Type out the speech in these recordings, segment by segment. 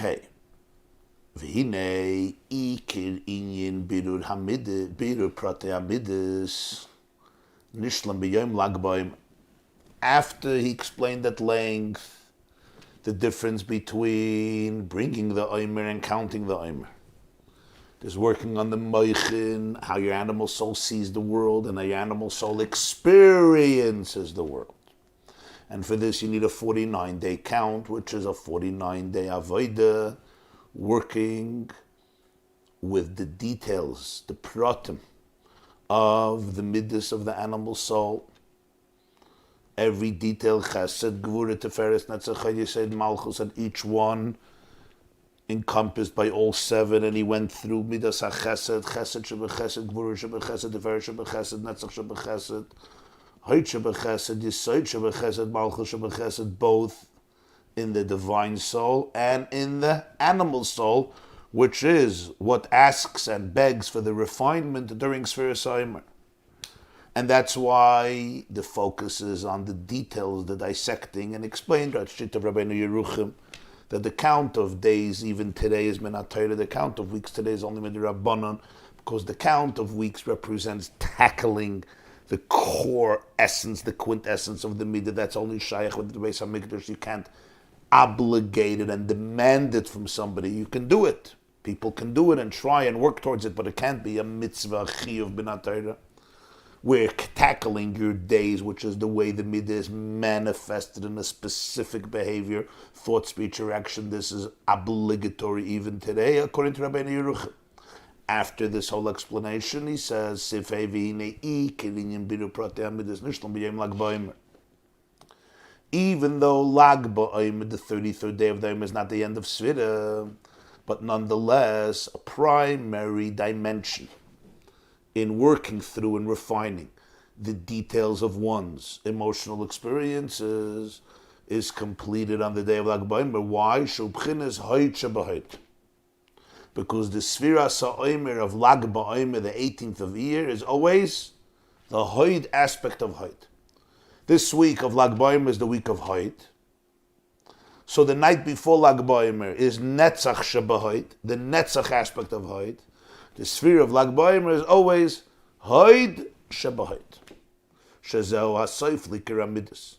Hey. V'hinei ikir inyin birur hamid, birur prate hamidus, nishlam b'yom lag b'yom. After he explained at length the difference between bringing the omer and counting the omer. There's working on the moichin, how your animal soul sees the world and how your animal soul experiences the world. And for this you need a 49-day count, which is a 49-day avodah, working with the details, the pratim of the midas of the animal soul. Every detail, chesed, gvura, teferes, netzach, yesed, malchus, and each one encompassed by all seven, and he went through midas ha-chesed, chesed shebechesed, gvura shebechesed, teferes shebechesed, netzach shebechesed, hoyt shebechesed, yesod shebechesed, malchus shebechesed, both in the divine soul and in the animal soul, which is what asks and begs for the refinement during Sfiras Omer. And that's why the focus is on the details, the dissecting, and explained at Shit of Rabbi Yeruchim that the count of days even today is Minat Torah, the count of weeks today is only Midrabanan, because the count of weeks represents tackling the core essence, the quintessence of the midah. That's only Shaykh with the Beis HaMikdash. You can't obligate it and demand it from somebody. You can do it. People can do it and try and work towards it, but it can't be a mitzvah chiyuv b'nat Torah. We're tackling your days, which is the way the midah is manifested in a specific behavior, thought, speech, or action. This is obligatory even today, according to Rabbi Yeruchim. After this whole explanation, he says, even though Lag BaOmer, the 33rd day of the Omer, is not the end of Svira, but nonetheless a primary dimension in working through and refining the details of one's emotional experiences is completed on the day of Lag BaOmer. Why? Because the Sfiras HaOmer of Lag BaOmer, the 18th of year, is always the Hoid aspect of Hoid. This week of Lag BaOmer is the week of Hoid. So the night before Lag BaOmer is Netzach Shebahoid, the Netzach aspect of Hoid. The sphere of Lag BaOmer is always Hoid Shebahoid. Shezeu HaSoif Likir HaMidas.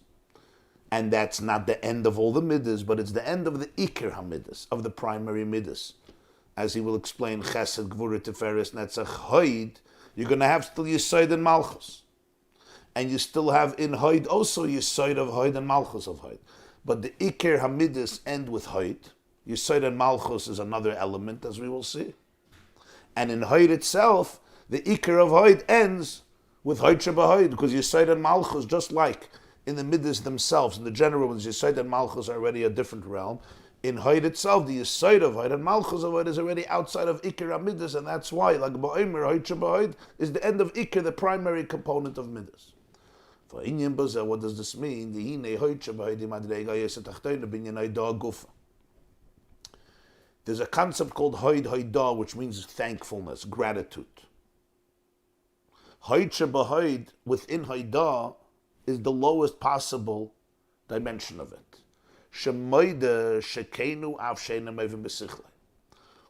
And that's not the end of all the midas, but it's the end of the Ikir HaMidas, of the primary midas. As he will explain, Chesed, Gvura, Teferes, Netzach, Hoid, you're going to have still Yesod and Malchus. And you still have in Hoid also Yesod of Hoid and Malchus of Hoid. But the Iker Hamidus end with Hoid. Yesod and Malchus is another element, as we will see. And in Hoid itself, the Iker of Hoid ends with Hoid Shebahoid, because Yesod and Malchus, just like in the Midas themselves, in the general ones, Yesod and Malchus are already a different realm. In Hoid itself, the Yesod of Hoid and Malchus of Hoid is already outside of Iker Hamidus, and that's why, like BaOmer, Hoid Shebahoid is the end of Iker, the primary component of Midas. What does this mean? There's a concept called Hoid Hoidah, which means thankfulness, gratitude. Hoid Shebahoid, within Hoidah, is the lowest possible dimension of it.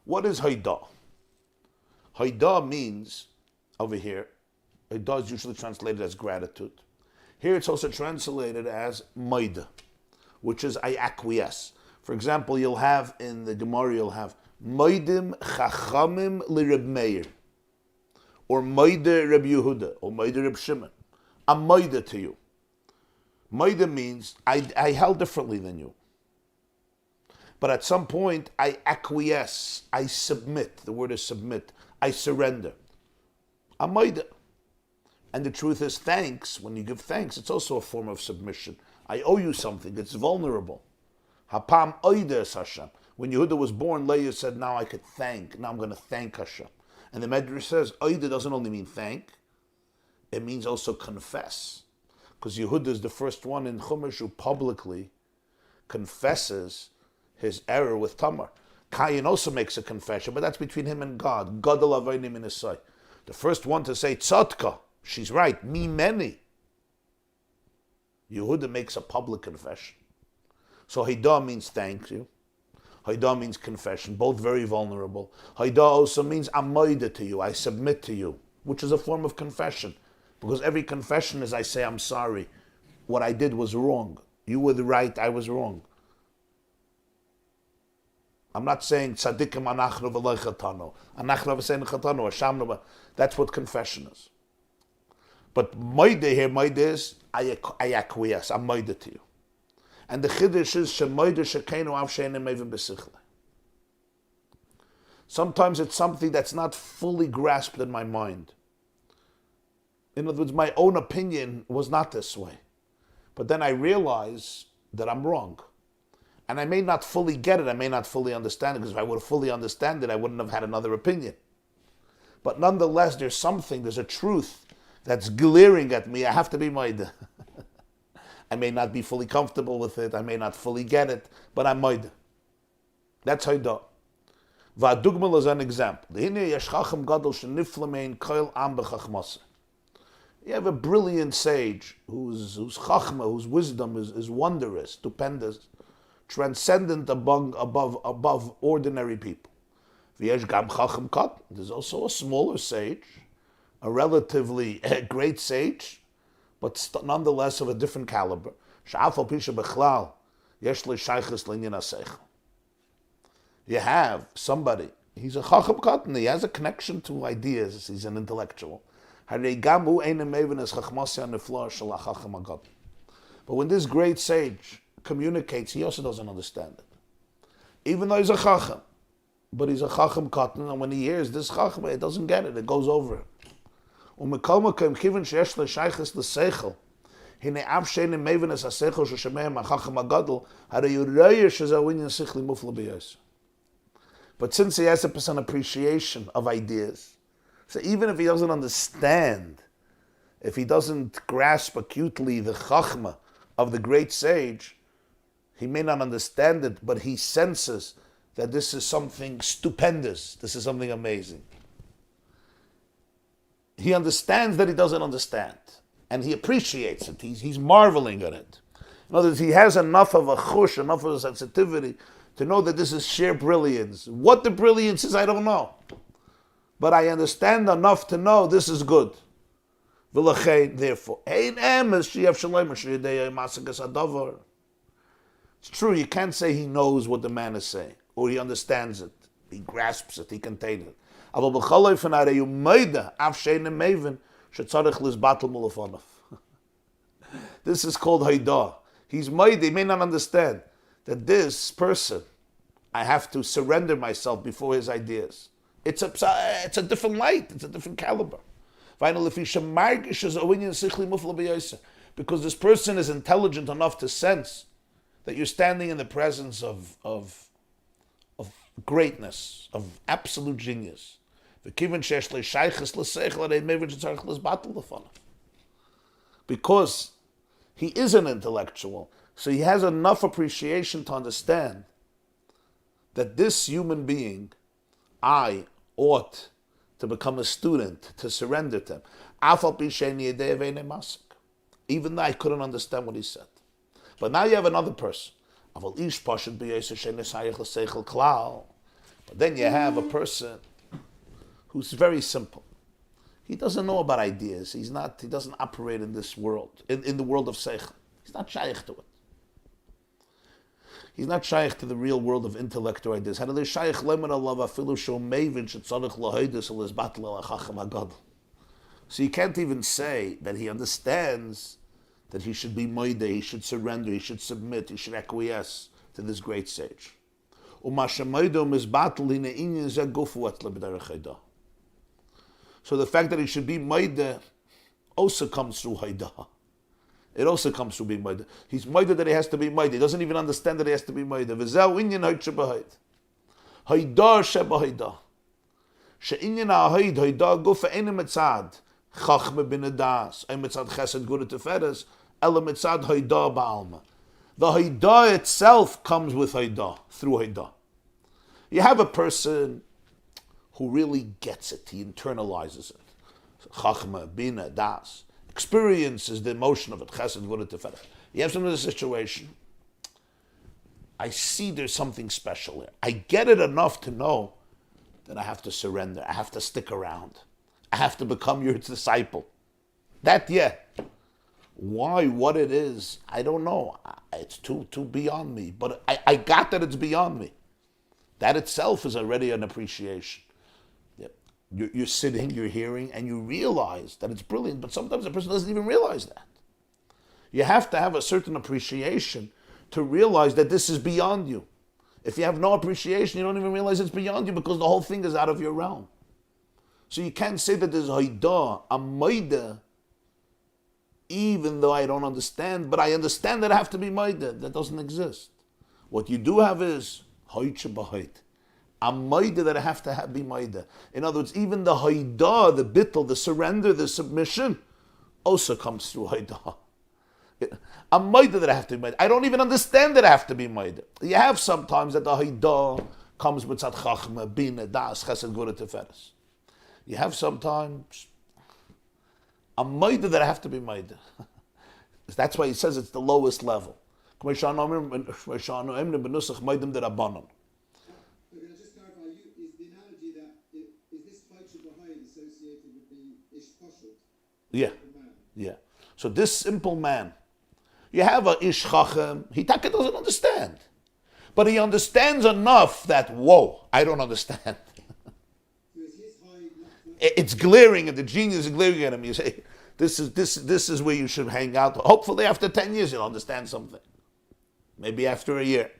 What is Hoidah? Hoidah means, over here, Hoidah is usually translated as gratitude. Here it's also translated as Moida, which is I acquiesce. For example, you'll have in the Gemara, you'll have Moidim Chachamim li Reb Meir, or Moida Reb Yehuda, or Moida Reb Shimon. I'm Moida to you. Moida means I held differently than you. But at some point, I acquiesce, I submit. The word is submit. I surrender. I'm Moida. And the truth is, thanks, when you give thanks, it's also a form of submission. I owe you something, it's vulnerable. Hapam oides Hashem. When Yehuda was born, Leah said, now I could thank, now I'm going to thank Hashem. And the Medrash says, oide doesn't only mean thank, it means also confess. Because Yehuda is the first one in Chumash who publicly confesses his error with Tamar. Cain also makes a confession, but that's between him and God. Gadol aveinim in his sight. The first one to say, tzadka, she's right, me many. Yehuda makes a public confession. So Hidah means thank you. Haida means confession, both very vulnerable. Haida also means amoida to you, I submit to you, which is a form of confession. Because every confession is I say I'm sorry. What I did was wrong. You were the right, I was wrong. I'm not saying tzaddikim anachnu v'lo chatanu. Anachnu v'seinu chatanu, ashamnu. That's what confession is. But moide here, moide is, I acquiesce, I'm moide to you. And the chiddush is, shemoide shekeinu av she'enim mevin b'sichle. Sometimes it's something that's not fully grasped in my mind. In other words, my own opinion was not this way. But then I realize that I'm wrong. And I may not fully get it, I may not fully understand it, because if I would fully understand it, I wouldn't have had another opinion. But nonetheless, there's a truth that's glaring at me. I have to be moide. I may not be fully comfortable with it, I may not fully get it, but I'm moide. That's Haida. Va'adugmal is an example. You have a brilliant sage whose chachma, whose wisdom is wondrous, stupendous, transcendent above ordinary people. There's also a smaller sage, a relatively great sage, but nonetheless of a different caliber. You have somebody, he's a chacham katan, he has a connection to ideas, he's an intellectual. But when this great sage communicates, he also doesn't understand it. Even though he's a chacham, but he's a chacham katan, and when he hears this chacham, it doesn't get it, it goes over him. But since he has an appreciation of ideas, so even if he doesn't understand, if he doesn't grasp acutely the chachma of the great sage, he may not understand it, but he senses that this is something stupendous, this is something amazing. He understands that he doesn't understand, and he appreciates it, he's marveling at it. In other words, he has enough of a chush, enough of a sensitivity to know that this is sheer brilliance. What the brilliance is, I don't know. But I understand enough to know this is good. Therefore, it's true, you can't say he knows what the man is saying, or he understands it, he grasps it, he contains it. This is called Haida. He's Maida, he may not understand that this person, I have to surrender myself before his ideas. It's a different light, it's a different caliber. Because this person is intelligent enough to sense that you're standing in the presence of greatness, of absolute genius. Because he is an intellectual, so he has enough appreciation to understand that this human being, I ought to become a student, to surrender to him. Even though I couldn't understand what he said. But now you have another person. But then you have a person who's very simple. He doesn't know about ideas. He doesn't operate in this world, in the world of seichel. He's not shaykh to it. He's not shaykh to the real world of intellect or ideas. So you can't even say that he understands that he should be moide, he should surrender, he should submit, he should acquiesce to this great sage. So the fact that he should be moide also comes through haida. It also comes through being moide. He's moide that he has to be moide. He doesn't even understand that he has to be moide. V'zeu inyan haid shebahid. Haida shebahida. She'inyan ha'haid haida gufa ene mitzad chachme bin adas. Ein mitzad chesed gura teferes. Ele mitzad haida ba'alma. The haida itself comes with haida, through haida. You have a person who really gets it. He internalizes it. Chachme, bina, das. Experiences the emotion of it. Chesed, gura, teferet. You have some of the situation. I see there's something special here. I get it enough to know that I have to surrender. I have to stick around. I have to become your disciple. That, yeah. Why, what it is, I don't know. It's too beyond me. But I got that it's beyond me. That itself is already an appreciation. You're sitting, you're hearing, and you realize that it's brilliant, but sometimes a person doesn't even realize that. You have to have a certain appreciation to realize that this is beyond you. If you have no appreciation, you don't even realize it's beyond you because the whole thing is out of your realm. So you can't say that there's haidah, a maida, even though I don't understand, but I understand that I have to be maida. That doesn't exist. What you do have is haitcha b'hait. A maida that I have to be maida. In other words, even the haidah, the bittul, the surrender, the submission, also comes through haidah. A maida that I have to be maida. I don't even understand that I have to be maida. You have sometimes that the haidah comes with tzad chachma, bina, das, chesed, gvura, tiferes. You have sometimes a maida that I have to be maida. That's why he says it's the lowest level. Okay, just clarify, is the analogy that, is this Chaycha B'Hai associated with the Ish Pashut? Yeah. So this simple man, you have a Ish Chacham, he doesn't understand. But he understands enough that, whoa, I don't understand. It's glaring, and the genius is glaring at him. You say, this is where you should hang out. Hopefully after 10 years you'll understand something. Maybe after a year.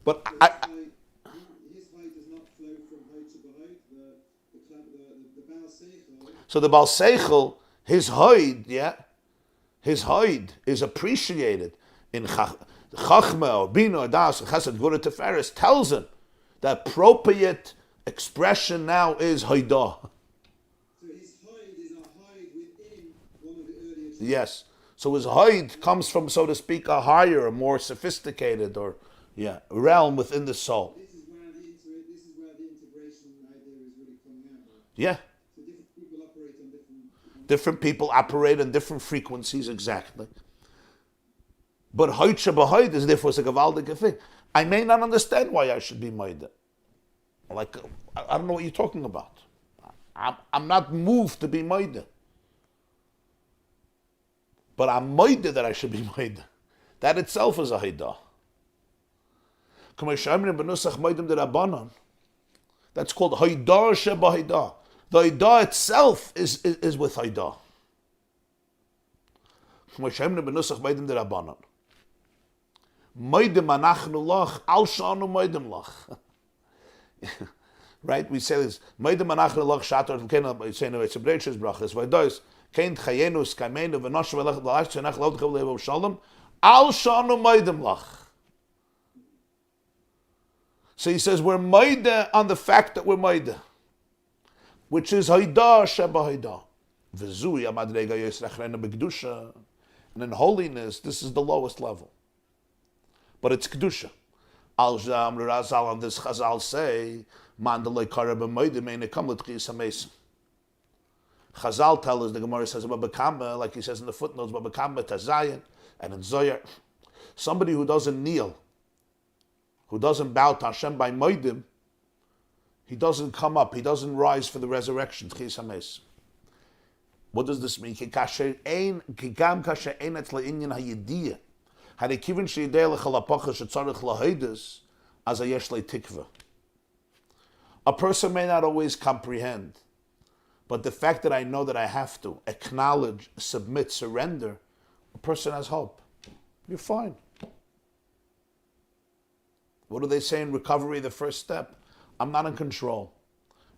But his high does not flow from Chaycha B'Hai, the Baal Seichel. So the Baal Seichel, his hide is appreciated in Chachma or Bina or Das or Chesed Gvura Tiferes tells him the appropriate expression now is Haidah. So his hide is a hide within one of the earlier. Yes. So his hide comes from, so to speak, a higher, a more sophisticated realm within the soul. This is where the integration idea is really coming out. Right? Yeah. So different people operate on Different people operate on different frequencies, exactly. But Haitcha B'Haid is therefore a gewaldige thing. I may not understand why I should be Maida. Like, I don't know what you're talking about. I'm not moved to be Maida. But I'm Maida that I should be Maida. That itself is a Haidah. That's called Haidah Sheba Haidah. The Haidah itself is with Haidah. Right? We say this. Maidim anachnu lach shator v'kein saying it's a breiches brachas. V'dois kein chayenu skameinu v'noshu v'lech l'ach tzanach l'od chav levo shalom al shanu maidim lach. So he says we're maida on the fact that we're maida, which is haidah sheba haidah. V'zui amadrega yisrachrena b'kedusha, and in holiness this is the lowest level, but it's kedusha. Al Jam Razal on this Chazal say, Mandalay Karab Moidim ain't come with Chisames. Chazal tell us, the Gemara says about Bakamba, like he says in the footnotes, about Bakamba Tazayan, and in Zoyar, somebody who doesn't kneel, who doesn't bow to Hashem by Moidim, he doesn't come up, he doesn't rise for the resurrection, Chisames. What does this mean? Kikam kasher ein etzla inyan hayidiyah. A person may not always comprehend, but the fact that I know that I have to acknowledge, submit, surrender, a person has hope. You're fine. What do they say in recovery? The first step, I'm not in control.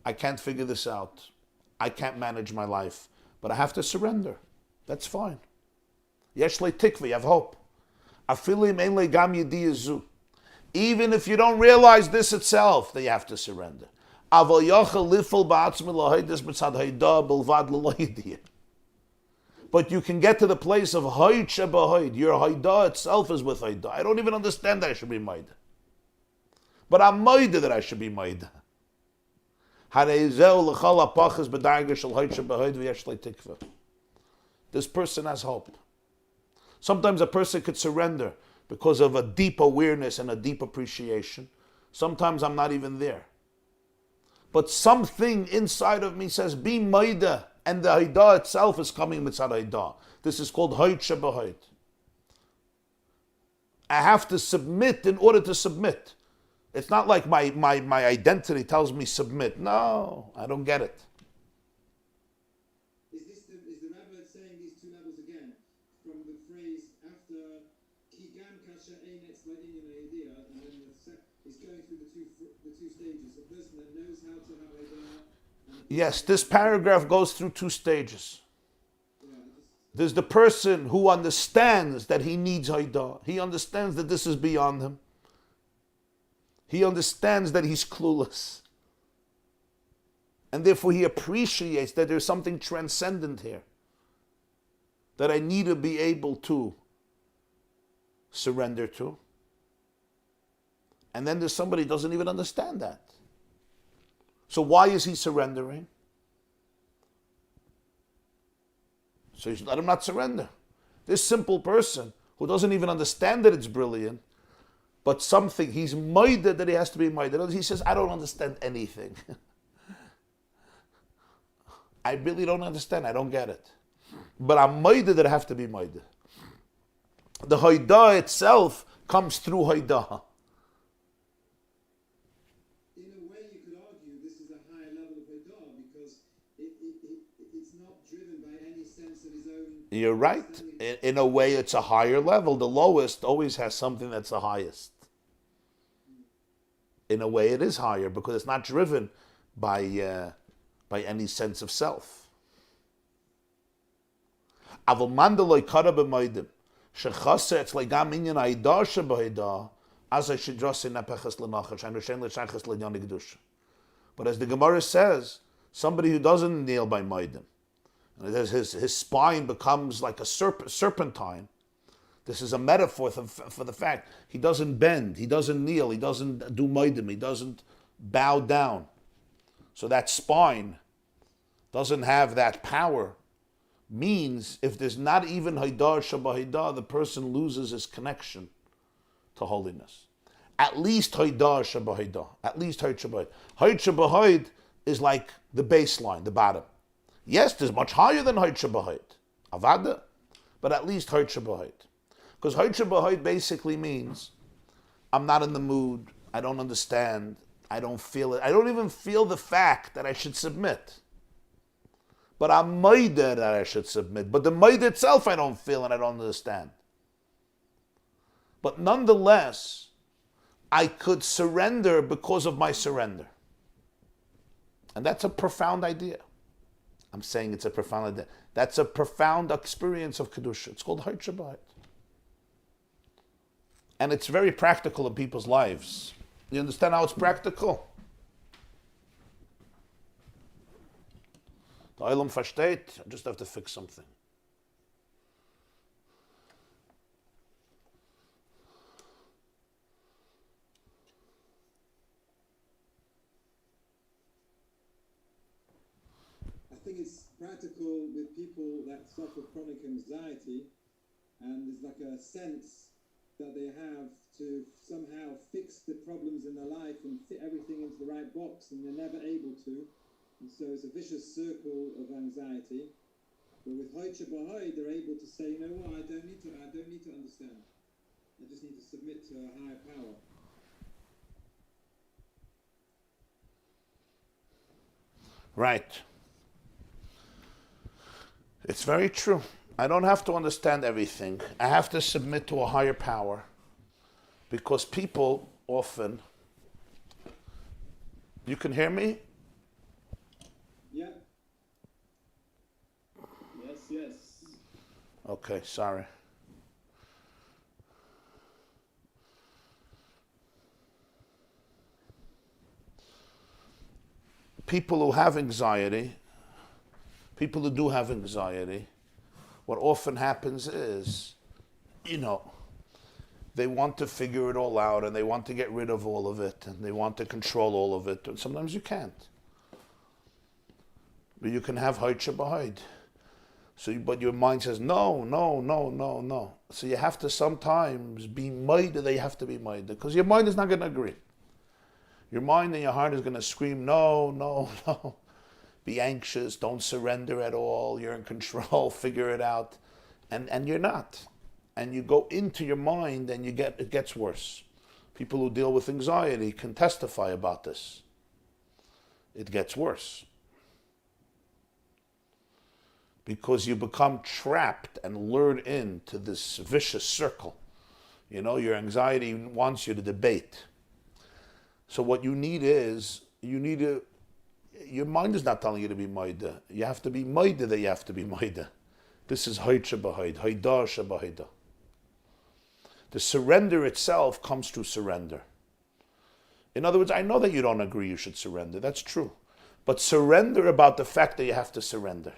I can't figure this out. I can't manage my life, but I have to surrender. That's fine. Yesh le tikva, you have hope. Even if you don't realize this itself, then you have to surrender. But you can get to the place of Haid Sheba Haid. Your Haidah itself is with Haidah. I don't even understand that I should be Maida. But I'm Maida that I should be Maida. This person has hope. Sometimes a person could surrender because of a deep awareness and a deep appreciation. Sometimes I'm not even there. But something inside of me says, be Maida, and the Haidah itself is coming mitzad Haidah. This is called Hayt Shebahayt. I have to submit in order to submit. It's not like my identity tells me submit. No, I don't get it. Is the Rabbi saying these two levels again from the phrase after ki gam kasha ein etzla inyan ha'idea, and then he's going through the two stages. A person that knows how to have haidah. Yes, this paragraph goes through two stages. There's the person who understands that he needs haidah. He understands that this is beyond him. He understands that he's clueless. And therefore he appreciates that there's something transcendent here that I need to be able to surrender to. And then there's somebody who doesn't even understand that. So why is he surrendering? So you should let him not surrender. This simple person who doesn't even understand that it's brilliant, but something, he's minded that he has to be minded. He says, I don't understand anything. I really don't understand. I don't get it. But I'm minded that I have to be minded. The Haidah itself comes through Haidah. In a way, you could argue this is a higher level of Haidah because it's not driven by any sense of his own. You're right. In a way, it's a higher level. The lowest always has something that's the highest. In a way, it is higher because it's not driven by any sense of self. Aval mandaloi kara b'moedim shechase etzlei gam inyan haidah shebahaidah as I should just say nepeches lenachash and l'shen l'shayches l'nyan kedusha. But as the Gemara says, somebody who doesn't kneel by moedim, his spine becomes like a serpentine. This is a metaphor for the fact he doesn't bend, he doesn't kneel, he doesn't do moedim, he doesn't bow down. So that spine doesn't have that power. Means if there's not even Haidah Shabahaidah, the person loses his connection to holiness. At least Haidah Shabahaidah. At least Hayt Shabahait. Hayt Shabahait is like the baseline, the bottom. Yes, there's much higher than Hayt Shabahait. Avada. But at least Hayt Shabahait. Because Hayt Shabahait basically means I'm not in the mood, I don't understand, I don't feel it. I don't even feel the fact that I should submit. But I'm maida that I should submit. But the maida itself I don't feel and I don't understand. But nonetheless, I could surrender because of my surrender. And that's a profound idea. I'm saying it's a profound idea. That's a profound experience of Kedusha. It's called Hayt Shabbat. And it's very practical in people's lives. You understand how it's practical? The Olam versteht, I just have to fix something. I think it's practical with people that suffer chronic anxiety, and there's like a sense that they have to somehow fix the problems in their life and fit everything into the right box, and they're never able to. And so it's a vicious circle of anxiety. But with Hayt Shabahai, they're able to say, you know what, I don't need to understand. I just need to submit to a higher power. Right. It's very true. I don't have to understand everything. I have to submit to a higher power. Because people often... You can hear me? Yeah. Yes. Okay, sorry. People who have anxiety, people who do have anxiety, what often happens is, they want to figure it all out and they want to get rid of all of it and they want to control all of it. And sometimes you can't. But you can have Hayt Shabahait. But your mind says, no, no, no, no, no. So you have to sometimes be moida that you have to be moida, because your mind is not going to agree. Your mind and your heart is going to scream, no, no, no. Be anxious, don't surrender at all, you're in control, figure it out. And you're not. And you go into your mind and it gets worse. People who deal with anxiety can testify about this. It gets worse. Because you become trapped and lured into this vicious circle. Your anxiety wants you to debate. So what you need is, your mind is not telling you to be moida. You have to be moida that you have to be moida. This is hoitcha b'hoid, hoidasha b'hoida. The surrender itself comes through surrender. In other words, I know that you don't agree you should surrender. That's true. But surrender about the fact that you have to surrender.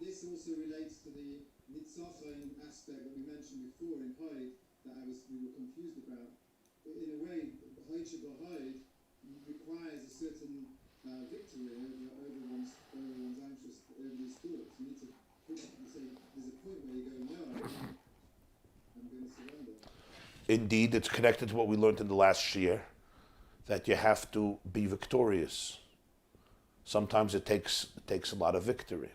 This also relates to the nitzachen aspect that we mentioned before in Hoid that we were confused about. But in a way, hoitcha b'hoid requires a certain victory over one's anxious, over these thoughts. You need to say, there's a point where you go, no, I'm going to surrender. Indeed, it's connected to what we learned in the last year, that you have to be victorious. Sometimes it takes a lot of victory.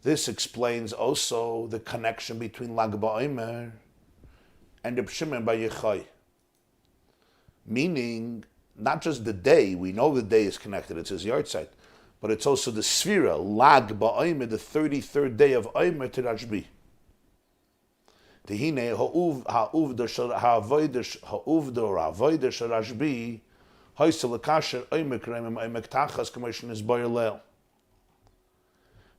This explains also the connection between Lag BaOmer and Reb Shimon Bar Yochai. Meaning, not just the day, we know the day is connected, it's his yahrzeit, but it's also the Sfira, Lag BaOmer, the 33rd day of Omer to Rashbi. Tehine ha'uvda shel Rashbi hoysel l'kasher Omer kremim Omer ktachas commission is boyer leil.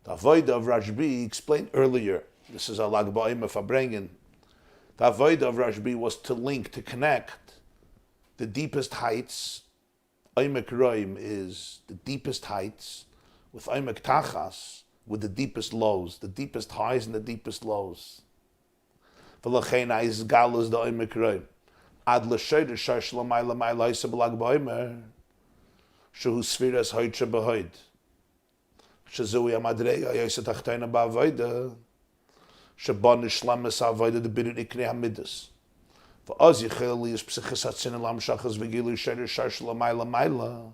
The avodah of Rashbi explained earlier. This is a Lag BaOmer Fabrengen. The avodah of Rashbi was to link, to connect the deepest heights. Omer Kroim is the deepest heights, with Omer Ktachas, with the deepest lows, the deepest highs and the deepest lows. V'lachein is galus the Omer Kroim. Ad l'shayder shash l'mayla mayla ha'isa b'Lag BaOmer, shehu sfiras hoitcha b'hoid. Shazui amadrega ha'isa tachtaina ba'avodah, Shabban Ishlamis Avodah the Bidut Iknei Hamidus. For Oz Yicheli is Psichas Hatzin Elam Shachas V'Gilu Sheder Shash Lamayla Mayla.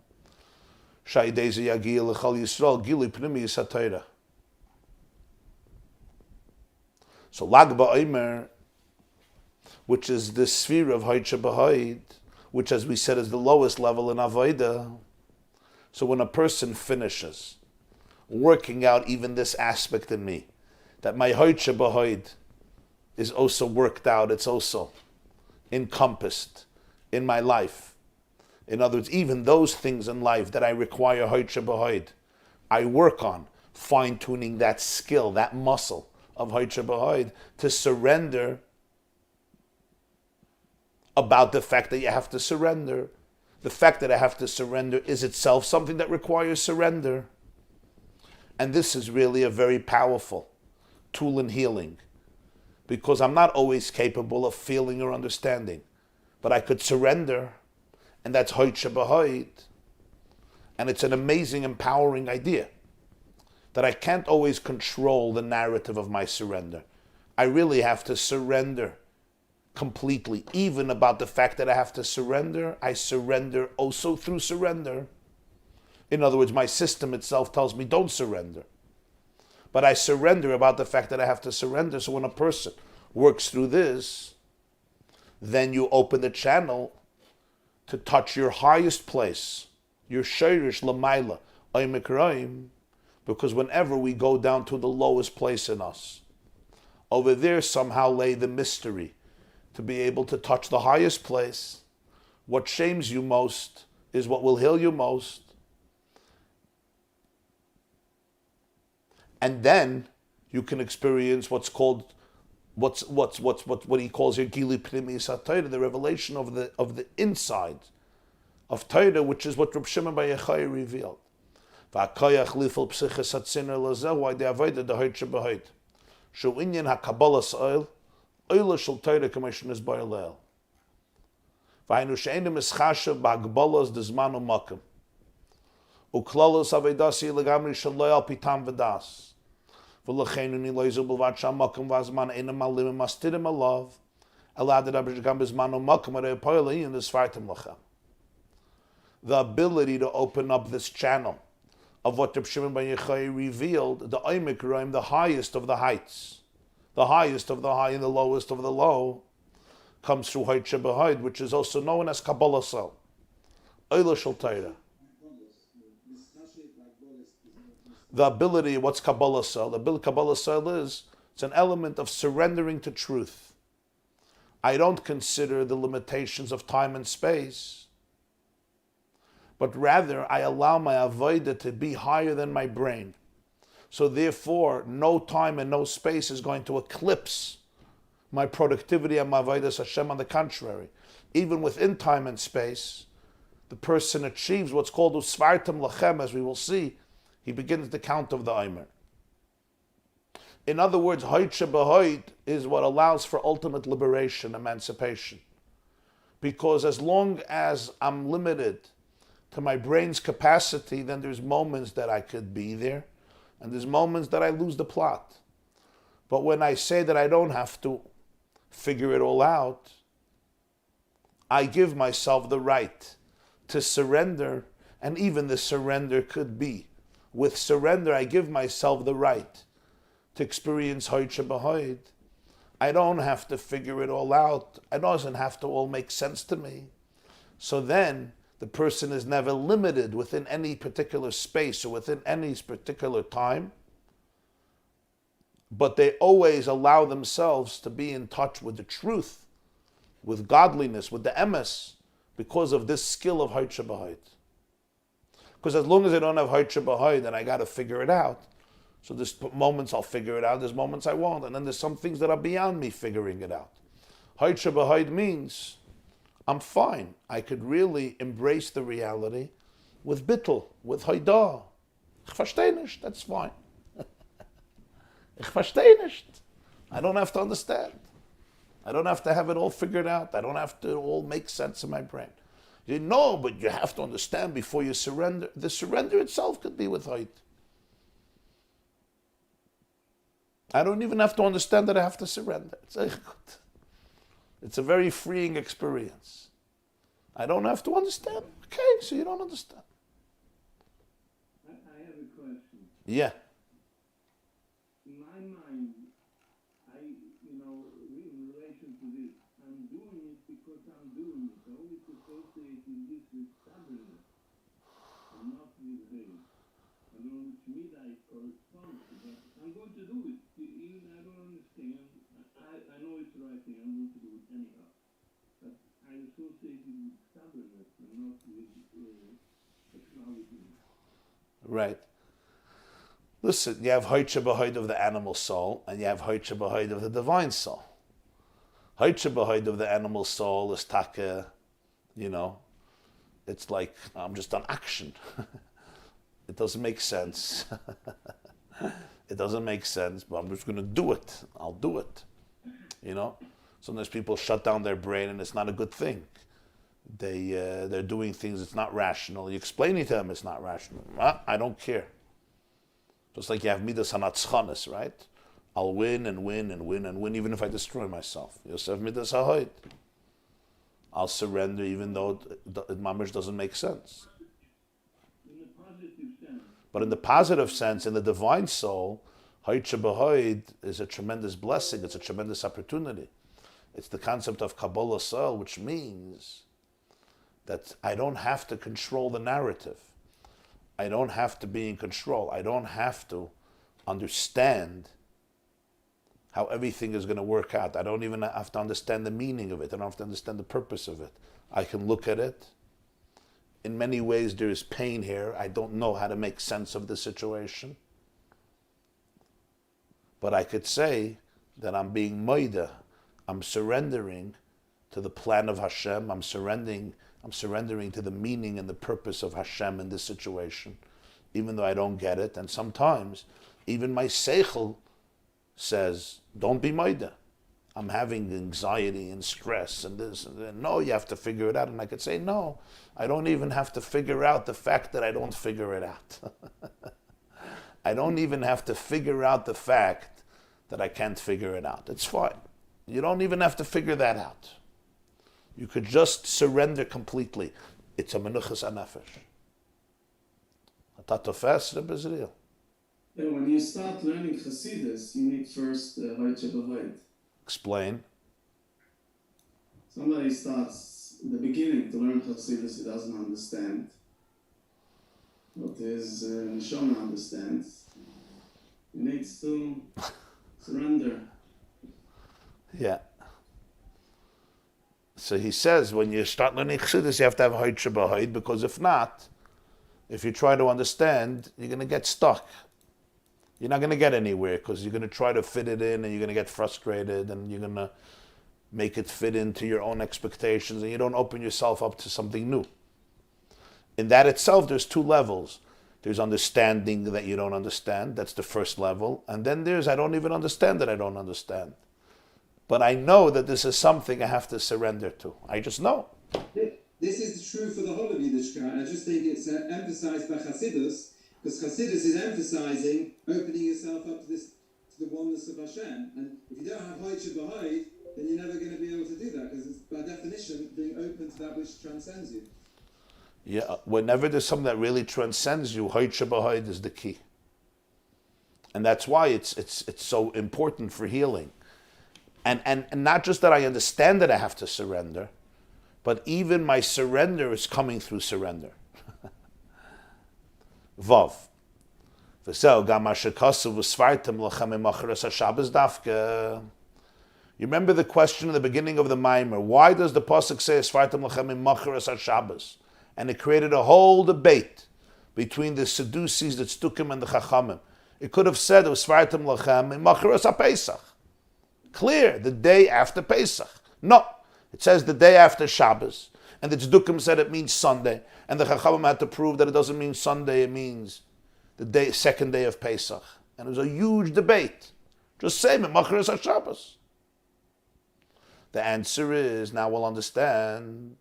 Shaydeza Yagil L'Chal Yisrael Gilu Pnimi Yisatayra. So Lag BaOmer, which is the sphere of Hoitcha B'Hoid, which as we said is the lowest level in Avodah. So when a person finishes working out even this aspect in me, that my hoitcha b'hoid is also worked out, it's also encompassed in my life. In other words, even those things in life that I require hoitcha b'hoid, I work on fine-tuning that skill, that muscle of hoitcha b'hoid, to surrender about the fact that you have to surrender. The fact that I have to surrender is itself something that requires surrender. And this is really a very powerful tool in healing, because I'm not always capable of feeling or understanding, but I could surrender, and that's hoitcha b'hoid. And it's an amazing, empowering idea that I can't always control the narrative of my surrender. I really have to surrender completely, even about the fact that I have to surrender. I surrender also through surrender. In other words, my system itself tells me don't surrender. But I surrender about the fact that I have to surrender. So when a person works through this, then you open the channel to touch your highest place, your shayrish lamayla, aymikraim, because whenever we go down to the lowest place in us, over there somehow lay the mystery to be able to touch the highest place. What shames you most is what will heal you most. And then you can experience what's called, what he calls here Gili Pnimi Satayra, the revelation of the inside of Torah, which is what Reb Shimon Bar Yochai revealed. V'akoyach lifel psiches hatzinner lazeh, why the avodah the hoitcha b'hoid. Shu inyan hakabalas oil shel Torah commission is bar leil. V'hainu she'einu mischashev b'hagbolos d'zman u'makom. U'klolos avedasi legamri shaloi al pitam v'das. V'lecheinu niloizu b'lvat shamakom v'azman einu malim mastirim alav. Elad Rabbi Jacobson b'zman u'makom arei po'elei in the Svartim Lachem. The ability to open up this channel of what Reb Shimon ben Yochai revealed, the Oimik Roim, the highest of the heights, the highest of the high and the lowest of the low, comes through Hoyt Shebahayt, which is also known as Kabbalah Sel. Oila Shel Torah. The ability, what's Kabbalah Sel? The ability Kabbalah Sel is, it's an element of surrendering to truth. I don't consider the limitations of time and space, but rather I allow my avodah to be higher than my brain. So therefore, no time and no space is going to eclipse my productivity and my avodas Hashem. On the contrary, even within time and space, the person achieves what's called usvartim lachem, as we will see. He begins the count of the Omer. In other words, Hoyt Shebahayt is what allows for ultimate liberation, emancipation. Because as long as I'm limited to my brain's capacity, then there's moments that I could be there, and there's moments that I lose the plot. But when I say that I don't have to figure it all out, I give myself the right to surrender, and even the surrender could be. With surrender, I give myself the right to experience Hoyt Shebahayt. I don't have to figure it all out. It doesn't have to all make sense to me. So then, the person is never limited within any particular space or within any particular time, but they always allow themselves to be in touch with the truth, with godliness, with the emes, because of this skill of Hoyt Shebahayt. Because as long as I don't have Hoyt Shebahayt, then I got to figure it out. So there's moments I'll figure it out, there's moments I won't, and then there's some things that are beyond me figuring it out. Hoyt Shebahayt means I'm fine. I could really embrace the reality with bittul, with haidah. Ich verstehe nicht, that's fine. Ich verstehe nicht. I don't have to understand. I don't have to have it all figured out. I don't have to all make sense in my brain. You know, but you have to understand before you surrender. The surrender itself could be with Hoyt. I don't even have to understand that I have to surrender. It's a very freeing experience. I don't have to understand. Okay, so you don't understand. I have a question. Yeah. In my mind, in relation to this, I'm doing it because I'm doing it. I always associate this with stubbornness and not with faith. I don't know which midai corresponds to that. I'm going to do it. Even I don't understand. I know it's the right thing. I'm going to do it anyhow. But I associate it with stubbornness and not with acknowledgement. Right. Listen, you have Hoyt Shebahayt of the animal soul, and you have Hoyt Shebahayt of the divine soul. Hoyt Shebahayt of the animal soul is taka, it's like I'm just on action. It doesn't make sense. It doesn't make sense, but I'm just going to do it. I'll do it. Sometimes people shut down their brain, and it's not a good thing. They're doing things that's not rational. You explain it to them, it's not rational. I don't care. Just like you have midas hanatzchanis, right? I'll win and win and win and win, even if I destroy myself. Yosef midas hahoid. I'll surrender, even though it Maamer doesn't make sense. In the positive sense. But in the positive sense, in the divine soul, Hoyt Shebahayt is a tremendous blessing. It's a tremendous opportunity. It's the concept of Kabbalah Sel, which means that I don't have to control the narrative. I don't have to be in control. I don't have to understand how everything is going to work out. I don't even have to understand the meaning of it. I don't have to understand the purpose of it. I can look at it. In many ways, there is pain here. I don't know how to make sense of the situation. But I could say that I'm being moida. I'm surrendering to the plan of Hashem. I'm surrendering to the meaning and the purpose of Hashem in this situation, even though I don't get it. And sometimes, even my seichel says, don't be moida. I'm having anxiety and stress and this and that. No, you have to figure it out. And I could say, no, I don't even have to figure out the fact that I don't figure it out. I don't even have to figure out the fact that I can't figure it out. It's fine. You don't even have to figure that out. You could just surrender completely. It's a menuchas anafesh. Real. When you start learning Hasidus, you need first Hoyche B'Hoyt. Explain. Somebody starts in the beginning to learn Hasidus, he doesn't understand. But his Neshama understands. He needs to surrender. Yeah. So he says, when you start learning Chassidus, you have to have Hoyche B'Hoyt, because if not, if you try to understand, you're going to get stuck. You're not going to get anywhere, because you're going to try to fit it in, and you're going to get frustrated, and you're going to make it fit into your own expectations, and you don't open yourself up to something new. In that itself, there's two levels. There's understanding that you don't understand. That's the first level. And then there's, I don't even understand that I don't understand. But I know that this is something I have to surrender to. I just know. This is true for the whole of Yiddishkeit, and I just think it's emphasized by Chassidus, because Chassidus is emphasizing opening yourself up to this, to the oneness of Hashem. And if you don't have Hoyche B'Hoyt, then you're never going to be able to do that, because it's by definition being open to that which transcends you. Yeah, whenever there's something that really transcends you, Hoyche B'Hoyt is the key. And that's why it's so important for healing. And not just that I understand that I have to surrender, but even my surrender is coming through surrender. Vav. You remember the question in the beginning of the Maamer, why does the Pasuk say Svartim Lachem Macharas HaShabbos? And it created a whole debate between the Sadducees, the Tzdukim, and the Chachamim. It could have said it was Svartim Lachem Macharas HaPesach. Clear, the day after Pesach. No, it says the day after Shabbos. And the Tzdukim said it means Sunday. And the Chachamim had to prove that it doesn't mean Sunday, it means the day, second day of Pesach. And it was a huge debate. Just say Macharas HaShabbos. The answer is, now we'll understand.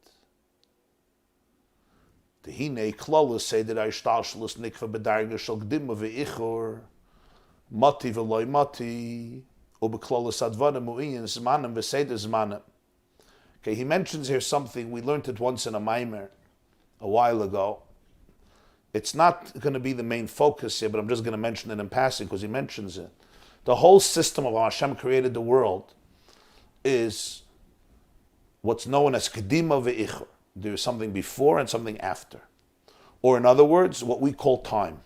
The Hine Klolus say that Aishtalshalus Nikva B'darga Shal Gdima V'ichur Mati V'loi Mati U'B'Klolus Advarim U'inyan Zmanim V'Seder Zmanim. Okay, he mentions here something, we learned it once in a Maamer a while ago. It's not going to be the main focus here, but I'm just going to mention it in passing because he mentions it. The whole system of how Hashem created the world is what's known as Kedima Ve'ichur. There's something before and something after. Or in other words, what we call time.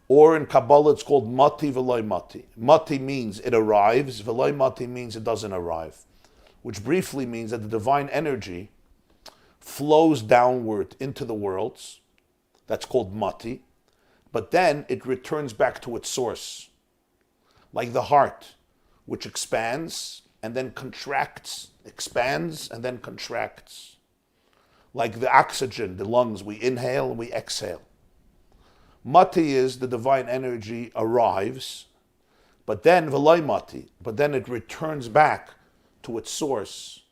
Or in Kabbalah, it's called Mati V'loi Mati. Mati means it arrives, V'loi Mati means it doesn't arrive. Which briefly means that the divine energy flows downward into the worlds. That's called Mati. But then it returns back to its source. Like the heart, which expands and then contracts, expands and then contracts. Like the oxygen, the lungs, we inhale and we exhale. Mati is the divine energy arrives, but then V'loi Mati, but then it returns back to its source.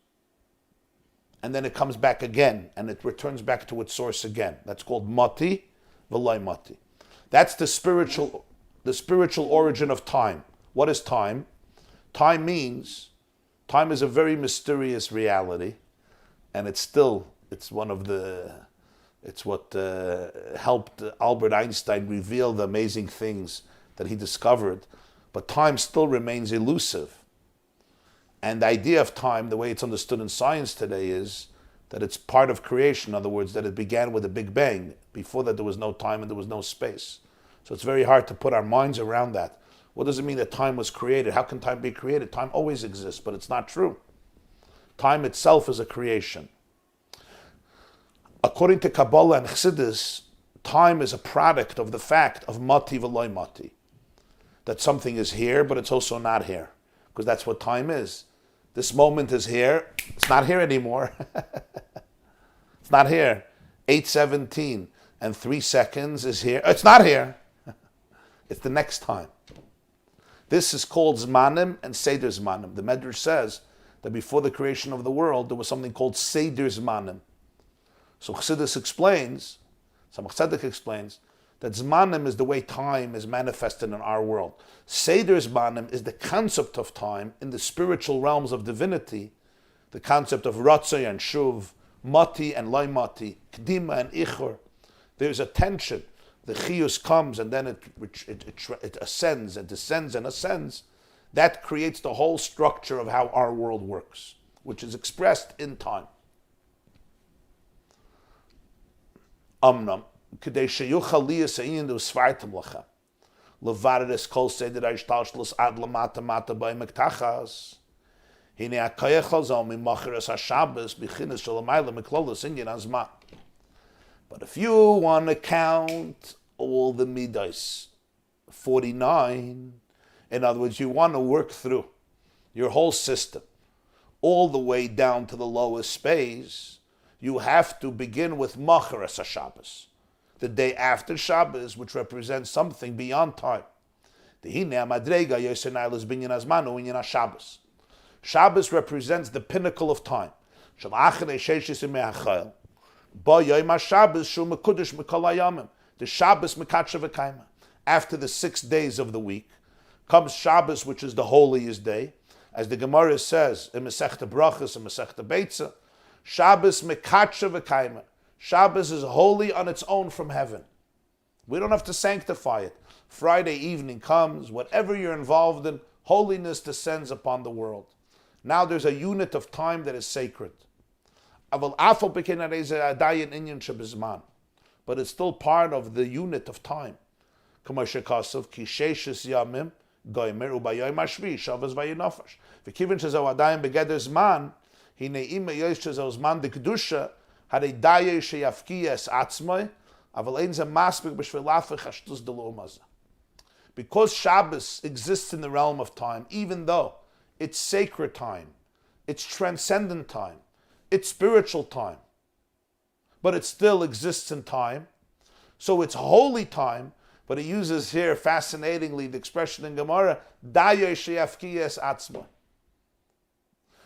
And then it comes back again, and it returns back to its source again. That's called Mati, V'loi Mati. That's the spiritual origin of time. What is time? Time is a very mysterious reality, and it's what helped Albert Einstein reveal the amazing things that he discovered. But time still remains elusive. And the idea of time, the way it's understood in science today, is that it's part of creation. In other words, that it began with a Big Bang. Before that, there was no time and there was no space. So it's very hard to put our minds around that. What does it mean that time was created? How can time be created? Time always exists, but it's not true. Time itself is a creation. According to Kabbalah and Chassidus, time is a product of the fact of Mati V'loi Mati. That something is here, but it's also not here. Because that's what time is. This moment is here. It's not here anymore. It's not here. 8:17 and 3 seconds is here. It's not here. It's the next time. This is called Zmanim and Seder Zmanim. The Medrash says that before the creation of the world, there was something called Seder Zmanim. So Chassidus explains, Samach Tzedek explains, that Zmanim is the way time is manifested in our world. Seder Zmanim is the concept of time in the spiritual realms of divinity, the concept of Ratzah and Shuv, Mati and Loi Mati, Kedima and Ichur. There's a tension. The Chiyus comes and then it ascends and descends and ascends. That creates the whole structure of how our world works, which is expressed in time. Amnam, Kedei sheyuchal liyas du svartim lachem. Levaredes kol seder ha'ishtalshlus ad lamata mata b'omek tachas. Hine ha'koyach hazal mimacheres ha'shabbos b'chinas shalamayla miklolos inyan hazman. But if you want to count all the midas, 49, in other words, you want to work through your whole system, all the way down to the lowest space, you have to begin with Macheres HaShabbos, the day after Shabbos, which represents something beyond time. Shabbos represents the pinnacle of time. The Shabbos mekadsha v'kaima. After the 6 days of the week comes Shabbos, which is the holiest day, as the Gemara says in Masechta Brachos and Masechta Beitza. Shabbos mekadsha v'kaima. Shabbos is holy on its own from heaven. We don't have to sanctify it. Friday evening comes, whatever you're involved in, holiness descends upon the world. Now there's a unit of time that is sacred. But it's still part of the unit of time. Because Shabbos exists in the realm of time, even though it's sacred time, it's transcendent time, it's spiritual time, but it still exists in time. So it's holy time, but he uses here fascinatingly the expression in Gemara, Daye sheyafkiyes atzma.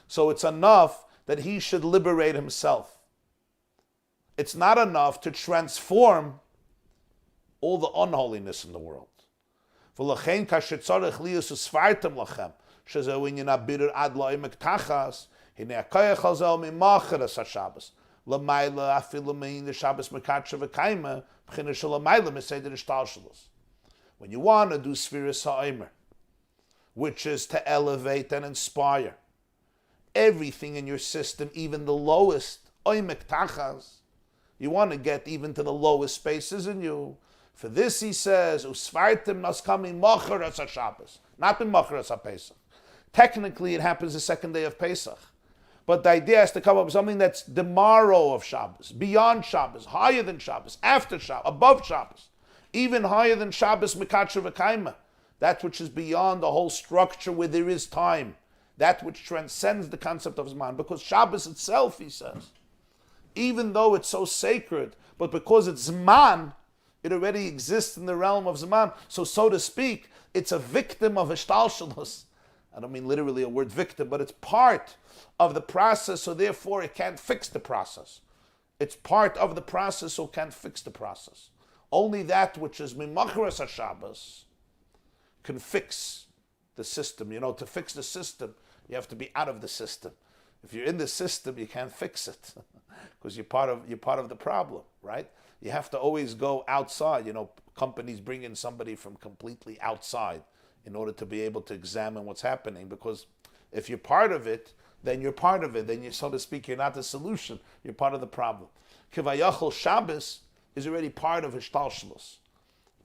So it's enough that he should liberate himself. It's not enough to transform all the unholiness in the world. V'lachein kasher tzarech liyus usfartem lachem, shezeu inyan abirur ad lo'imek tachas, hine hakoyach hazel mimacheres haShabbos. L'mayla afilu mein the Shabbos mekadsha v'kaima b'china sh'l'mayla meseder ishtalshalos. When you want to do Sfiras HaOmer, which is to elevate and inspire everything in your system, even the lowest oimek tachas, you want to get even to the lowest spaces in you. For this he says, usvartim naskami macheres haShabbos, not in macheres haPesach. Technically, it happens the second day of Pesach. But the idea is to come up with something that's the morrow of Shabbos, beyond Shabbos, higher than Shabbos, after Shabbos, above Shabbos, even higher than Shabbos mekadsha v'kaima, that which is beyond the whole structure where there is time, that which transcends the concept of Zman. Because Shabbos itself, he says, even though it's so sacred, but because it's Zman, it already exists in the realm of Zman. So to speak, it's a victim of Ishtalshalos. I don't mean literally a word victim, but it's part of the process, so therefore it can't fix the process. It's part of the process, so it can't fix the process. Only that which is mimacheres haShabbos can fix the system. You know, to fix the system, you have to be out of the system. If you're in the system, you can't fix it because you're part of the problem, right? You have to always go outside. You know, companies bring in somebody from completely outside in order to be able to examine what's happening, because if you're part of it, then you're part of it. Then you, so to speak, you're not the solution. You're part of the problem. Kivayachol Shabbos is already part of Ishtalshalos.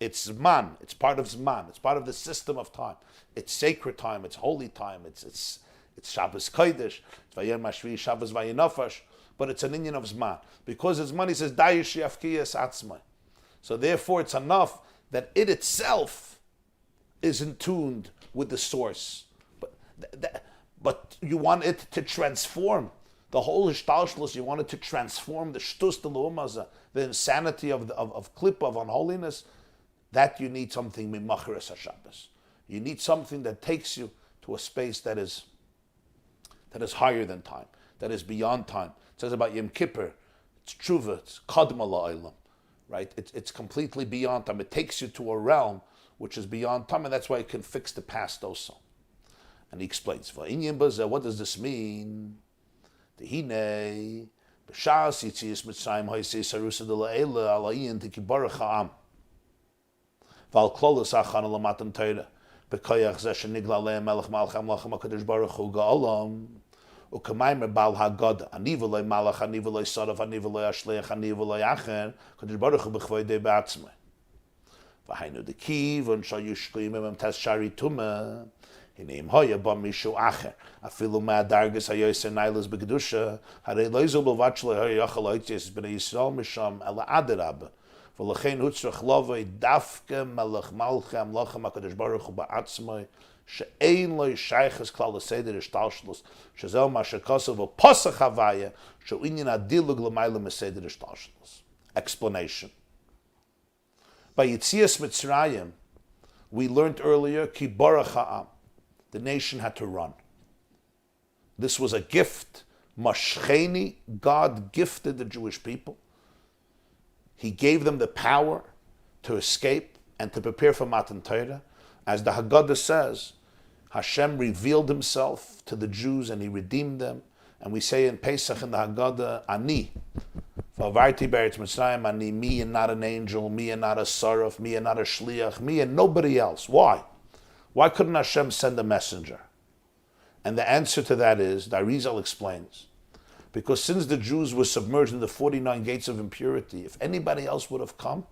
It's Zman. It's part of Zman. It's part of the system of time. It's sacred time. It's holy time. It's Shabbos Kodesh. It's Vayem Hashvi Shabbos Vayinafash. But it's an inyan of Zman. Because it's Zman, he says, Dayish Yafkiyas Atzmai. So therefore it's enough that it itself is in tuned with the source. But you want it to transform the whole Ishtalshalos. You want it to transform the Shtus de L'umaza, the insanity of Klippa, of unholiness. That you need something mimacheres haShabbos. You need something that takes you to a space that is higher than time, that is beyond time. It says about Yom Kippur, it's tshuva, it's kadma la'olam, right? It's completely beyond time. It takes you to a realm which is beyond time, and that's why it can fix the past also. And he explains, what does this mean? Dehine, b'shas yitzias Mitzrayim ha'isei sarusa de la'ela alayin tikibarach ha'am. Val klolos achana lamatan teira. B'koyach zeh shenigla le'em melech malchem lachem HaKadosh Baruch Hu ga'olam. U'kamaymer bal ha'god. Ani v'loi malach, ani v'loi sarav, ani v'loi ashleach, ani v'loi acher. Kadosh Baruch Hu b'chvoidei ba'atzmai. V'hainu dekiv, v'nshal yushkoyim emem tes shari tumah. Hineim hoya ba mishu acher. Afilu ma'adargas hayoyser nailas b'kedusha. Harei loizu b'vachloi hoya yachal oitzes b'nei Yisrael misham ela aderabba. V'lechein hutzrach lovei dafke melech malchem lachem HaKadosh Baruch Hu ba'atzmai she'ein lo yishayches klal l'seder ishtalshlus shezel ma shekosav v'posach havaya she'inyan adilug l'mayla m'seder ishtalshlus. Explanation. By Yitzias Mitzrayim, we learned earlier, ki barach ha'am, the nation had to run. This was a gift. Mashcheni, God gifted the Jewish people. He gave them the power to escape and to prepare for Matan Torah. As the Haggadah says, Hashem revealed himself to the Jews and he redeemed them. And we say in Pesach in the Haggadah, Ani, V'avarti be'eretz Mitzrayim, Ani, me and not an angel, me and not a saraf, me and not a shliach, me and nobody else. Why? Why couldn't Hashem send a messenger? And the answer to that is, the Arizal explains, because since the Jews were submerged in the 49 gates of impurity, if anybody else would have come,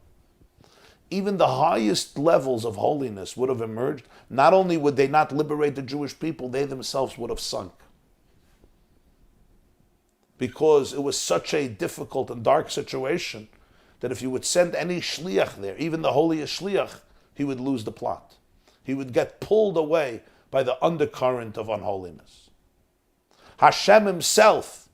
even the highest levels of holiness would have emerged. Not only would they not liberate the Jewish people, they themselves would have sunk. Because it was such a difficult and dark situation that if you would send any shliach there, even the holiest shliach, he would lose the plot. He would get pulled away by the undercurrent of unholiness. Hashem himself,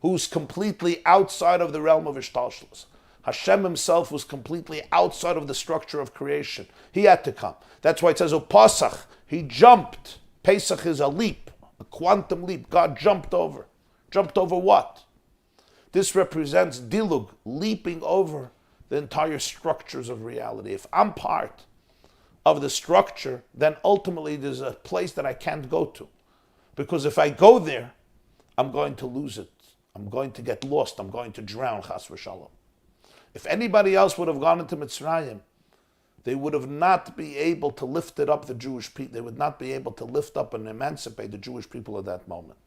who's completely outside of the realm of Ishtalshlus, Hashem himself was completely outside of the structure of creation. He had to come. That's why it says, Pasach, he jumped. Pesach is a leap, a quantum leap. God jumped over. Jumped over what? This represents dilug, leaping over the entire structures of reality. If I'm part of the structure, then ultimately there's a place that I can't go to. Because if I go there, I'm going to lose it. I'm going to get lost. I'm going to drown, chas v'shalom. If anybody else would have gone into Mitzrayim, they would have not been able to lift it up the Jewish people. They would not be able to lift up and emancipate the Jewish people at that moment.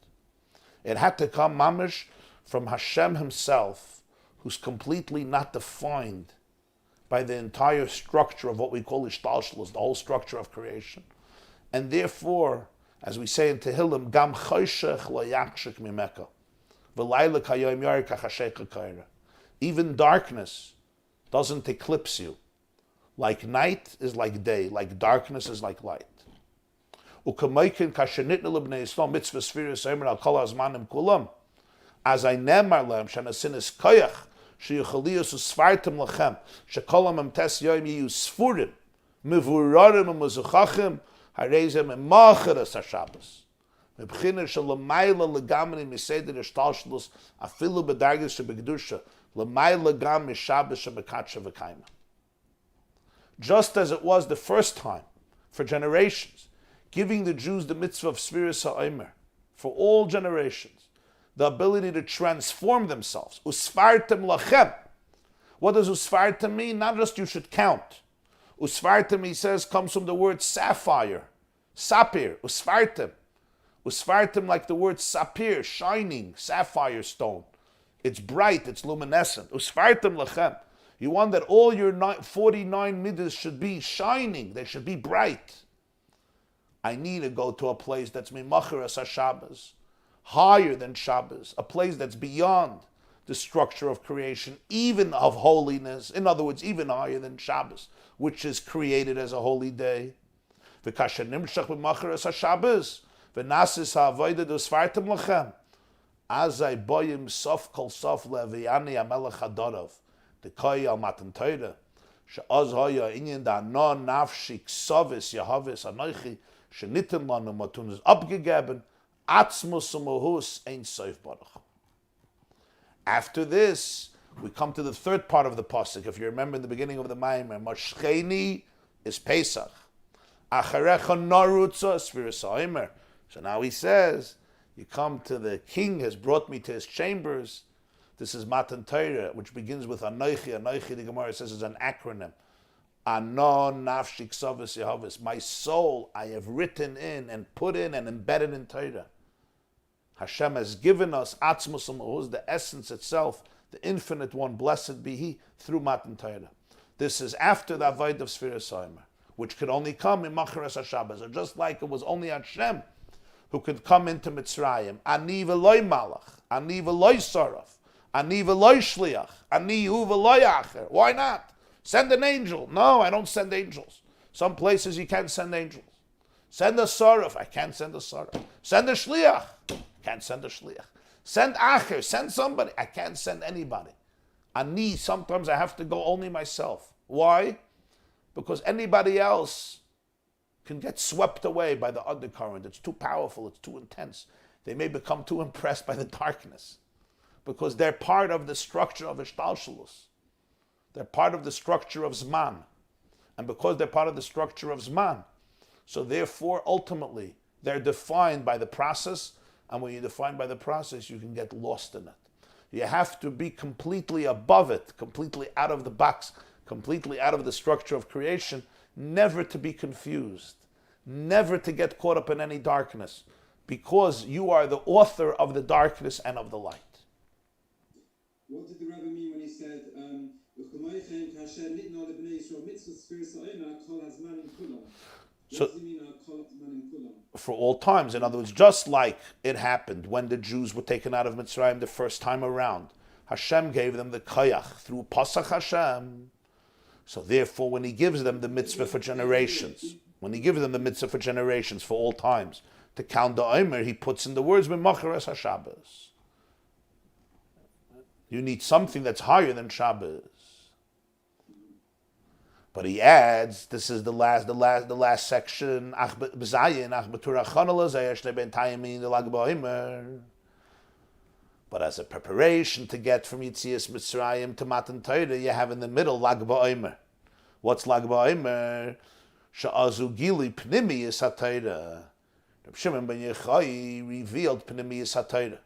It had to come, mamish, from Hashem himself, who's completely not defined by the entire structure of what we call Ishtalshlus, the whole structure of creation. And therefore, as we say in Tehillim, Gam choshech lo yakshik mimeka, v'layla kayoyim yarika chasheka kaira. Even darkness doesn't eclipse you. Like night is like day, like darkness is like light. Ukamaykin kashenitna l'bnei Yisrael mitzvah spheres omer al kol hazmanim kulam. As I nemar lehem shenasinis koyach sheyuchaliyos usfartim lachem shekolam em tes yoyim yiyu sfurim mevurarim umezuchachim harezem emacheres haShabbos. Mebchina shalamayla legamri miseder ishtalshlus afilu bedargis shebegdusha lamayla gam mishabbos shebekatsha v'kaima. Just as it was the first time for generations, giving the Jews the mitzvah of Sfiras HaOmer for all generations, the ability to transform themselves. Usfartem lachem. What does usfartem mean? Not just you should count. Usfartem, he says, comes from the word sapphire, sapir, usfartem. Usfartem like the word sapir, shining, sapphire stone. It's bright, it's luminescent. Usfartem lachem. You want that all your 49 midas should be shining, they should be bright. I need to go to a place that's mimacheres haShabbos, higher than Shabbos, a place that's beyond the structure of creation, even of holiness. In other words, even higher than Shabbos, which is created as a holy day. V'kasher nimshach b'macheres haShabbos, v'nasis ha'avodah d'usfartem lachem. Azai boyim sof kol sof le'vi'ani ha'melech hadorov, the koy al matan Torah, she'az haya inyan da no nafshi ksavis yahavis anoichi shenitten lanu matun is abgegeben atzmus umohus ein soif baruch. After this, we come to the third part of the pasuk. If you remember in the beginning of the Maamer, Moshcheni is Pesach. Acharecha narutza Sfiras HaOmer. So now he says, you come to the king has brought me to his chambers. This is Matan Torah, which begins with Anoichi. Anoichi, the Gemara says, is an acronym. Anon nafshi ksavis yehavis. My soul I have written in and put in and embedded in Torah. Hashem has given us Atzmus U'Mahuz, the essence itself, the infinite one, blessed be He, through Matan Torah. This is after the Avodah of Sfiras HaOmer, which could only come in Macharas HaShabbos. So just like it was only Hashem who could come into Mitzrayim. Ani v'loy malach, ani v'loy saraf, ani v'loy shliach, ani hu v'loy acher. Why not? Send an angel. No, I don't send angels. Some places you can't send angels. Send a saraf. I can't send a saraf. Send a shliach. Can't send a shliach. Send acher. Send somebody. I can't send anybody. Ani, sometimes I have to go only myself. Why? Because anybody else can get swept away by the undercurrent. It's too powerful. It's too intense. They may become too impressed by the darkness because they're part of the structure of Ishtalshalus. They're part of the structure of Zman. And because they're part of the structure of Zman, so therefore, ultimately, they're defined by the process. And when you're defined by the process, you can get lost in it. You have to be completely above it, completely out of the box, completely out of the structure of creation, never to be confused, never to get caught up in any darkness, because you are the author of the darkness and of the light. What did the Rabbi mean when he said, so, for all times, in other words, just like it happened when the Jews were taken out of Mitzrayim the first time around, Hashem gave them the koyach through Pasach Hashem. So therefore, when He gives them the mitzvah for generations, for all times, to count the Omer, He puts in the words B'macharas HaShabbos. You need something that's higher than Shabbos. But he adds, this is the last section. But as a preparation to get from Yitzias Mitzrayim to Matan Torah, you have in the middle Lag BaOmer. What's Lag BaOmer? Sha'azu gili pnimiyas haTorah. Reb Shimon ben Yochai revealed pnimiyas haTorah,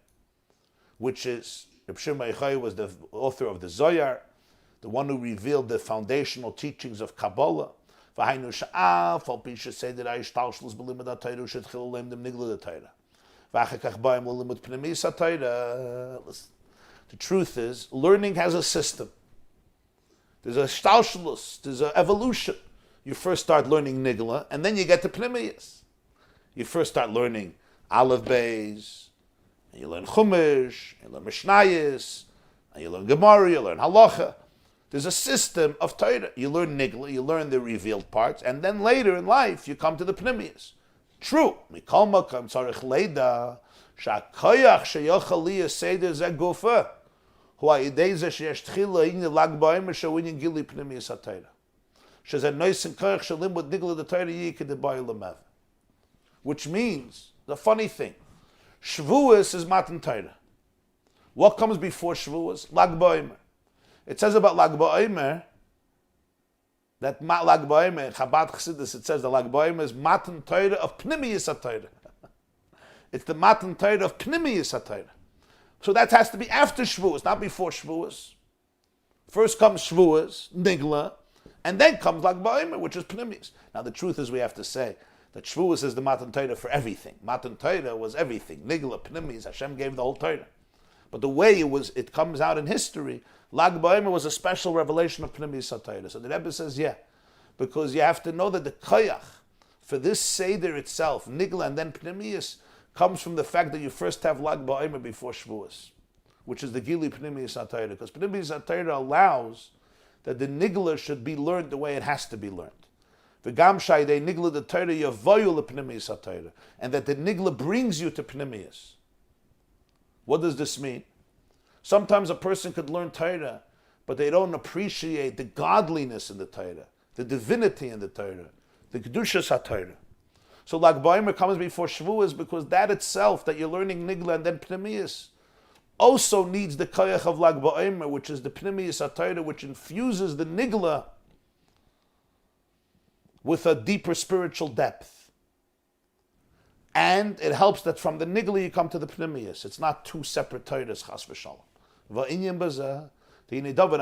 which is Reb Shimon ben Yochai was the author of the Zohar, the one who revealed the foundational teachings of Kabbalah. The truth is, learning has a system. There's a shtalshalus, there's an evolution. You first start learning Nigla, and then you get to Pnimiyas. You first start learning Aleph Beis, and you learn Chumash, you learn Mishnayos, and you learn Gemara, you learn Halacha. There's a system of Torah. You learn Nigla, you learn the revealed parts, and then later in life you come to the Pnimiyas. True. Mikol makam tzarich leida shakoyach sheyochal liyaseder ze gufa hu ha'idei ze sheyesh tchila in lag ba'omer shewinyan gili Pnimiyas haTorah sheze noisen koyach shelimud Nigla the Torah yikid ba'il lemev. Which means, the funny thing, Shavuos is Matan Torah. What comes before Shavuos? Lag ba'omer. It says about Lag BaOmer that Lag BaOmer, Chabad Chassidus, it says that Lag BaOmer is Matan Torah of Pnimiyas HaTorah. It's the Matan Torah of Pnimiyas HaTorah. So that has to be after Shavuos, not before Shavuos. First comes Shavuos, Nigla, and then comes Lag BaOmer, which is Pnimiyas. Now the truth is we have to say that Shavuos is the Matan Torah for everything. Matan Torah was everything. Nigla, Pnimiyas, Hashem gave the whole Torah. But the way it comes out in history, Lag BaOmer was a special revelation of Pnimiyas HaTorah. So the Rebbe says, yeah, because you have to know that the koyach for this Seder itself, Nigla and then Pnimiyas, comes from the fact that you first have Lag BaOmer before Shavuos, which is the Gili Pnimiyas HaTorah. Because Pnimiyas HaTorah allows that the Nigla should be learned the way it has to be learned. V'gam shaydei Nigla the Torah yavoyu lePnimiyas HaTorah, and that the Nigla brings you to Pnimiyas. What does this mean? Sometimes a person could learn Torah but they don't appreciate the godliness in the Torah, the divinity in the Torah, the Kedushas HaTorah. So Lag BaOmer comes before Shavuos because that itself, that you're learning Nigla and then Pneumius, also needs the Koyach of Lag BaOmer, which is the Pneumius HaTorah, which infuses the Nigla with a deeper spiritual depth. And it helps that from the Nigla you come to the Pneumius. It's not two separate Torahs, Chas v'Shalom. Va'inyan bazeh, David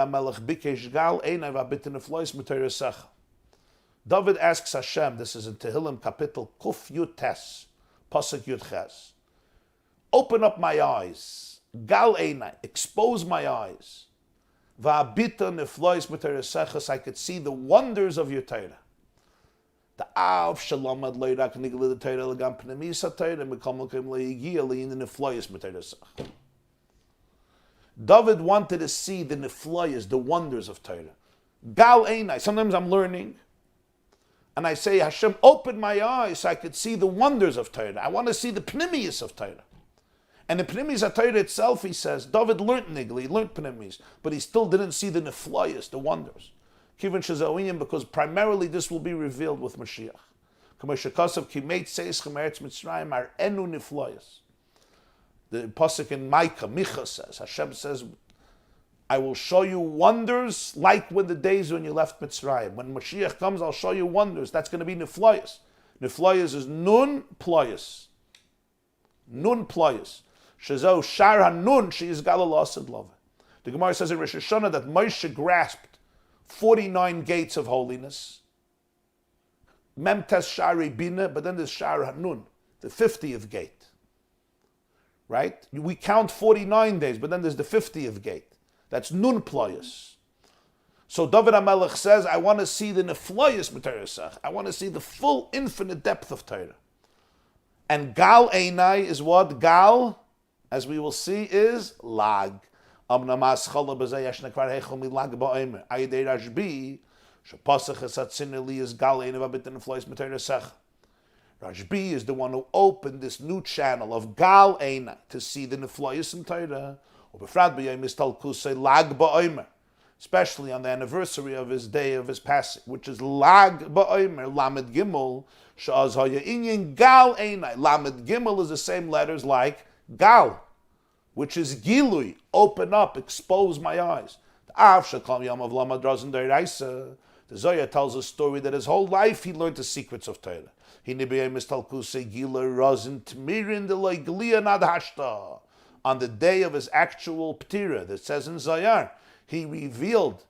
asks Hashem, this is in Tehillim capital Kuf Yud Tes, Pasuk Yud Ches. Open up my eyes, Gal Einai, expose my eyes. Va'abita neflois b'Torah, so I could see the wonders of your Torah. The Av Shalom Ad Leirak Nigla the Torah Legam Pnemis HaTorah Mekam Lekim Leigia Lein the Neflois b'Torah. David wanted to see the neflayas, the wonders of Torah. Gal Einai. Sometimes I'm learning, and I say, Hashem, open my eyes so I could see the wonders of Torah. I want to see the pnimius of Torah. And the pnimius of Torah itself, he says, David learned Nigli, he learned pnimius, but he still didn't see the neflayas, the wonders. Kivin Shazawiyim, because primarily this will be revealed with Mashiach. Kamashakasav Kimeit Seis Chemeretz Mitzrayim Ar Enu Neflayas. The pasuk in Micah, Micha says, Hashem says, I will show you wonders like when the days when you left Mitzrayim. When Mashiach comes, I'll show you wonders. That's going to be Neflayas. Neflayas is Nun Playas. Nun Playas. Shazau Shar HaNun, she is Galalas and Love. The Gemara says in Rosh Hashanah that Moshe grasped 49 gates of holiness. Memtes Shari Bina, but then there's Shar HaNun, the 50th gate. Right? We count 49 days, but then there's the 50th gate. That's Nun Playas. So David HaMelech says, I want to see the Neflayas B'Torah. I want to see the full infinite depth of Torah. And Gal Einai is what? Gal, as we will see, is Lag. Amnamas Chala B'Zeh Yeshna Kvar Heichel Milag BaOmer. Ayidei Rabbi, Shepasach Esatzin is Gal Einai V'Bit Neflayas B'Torah. Rabbi is the one who opened this new channel of Gal Eina to see the Neflayas in Torah, especially on the anniversary of his day of his passing, which is Lag Ba'omer, Lamed Gimel, Sha'az Haya Inyan Gal Eina. Lamed Gimel is the same letters like Gal, which is Gilui, open up, expose my eyes. The Av Shekam Yom of Lamad Razin Deiraisa. The Zohar tells a story that his whole life he learned the secrets of Torah. On the day of his actual ptira, that says in Zohar, he revealed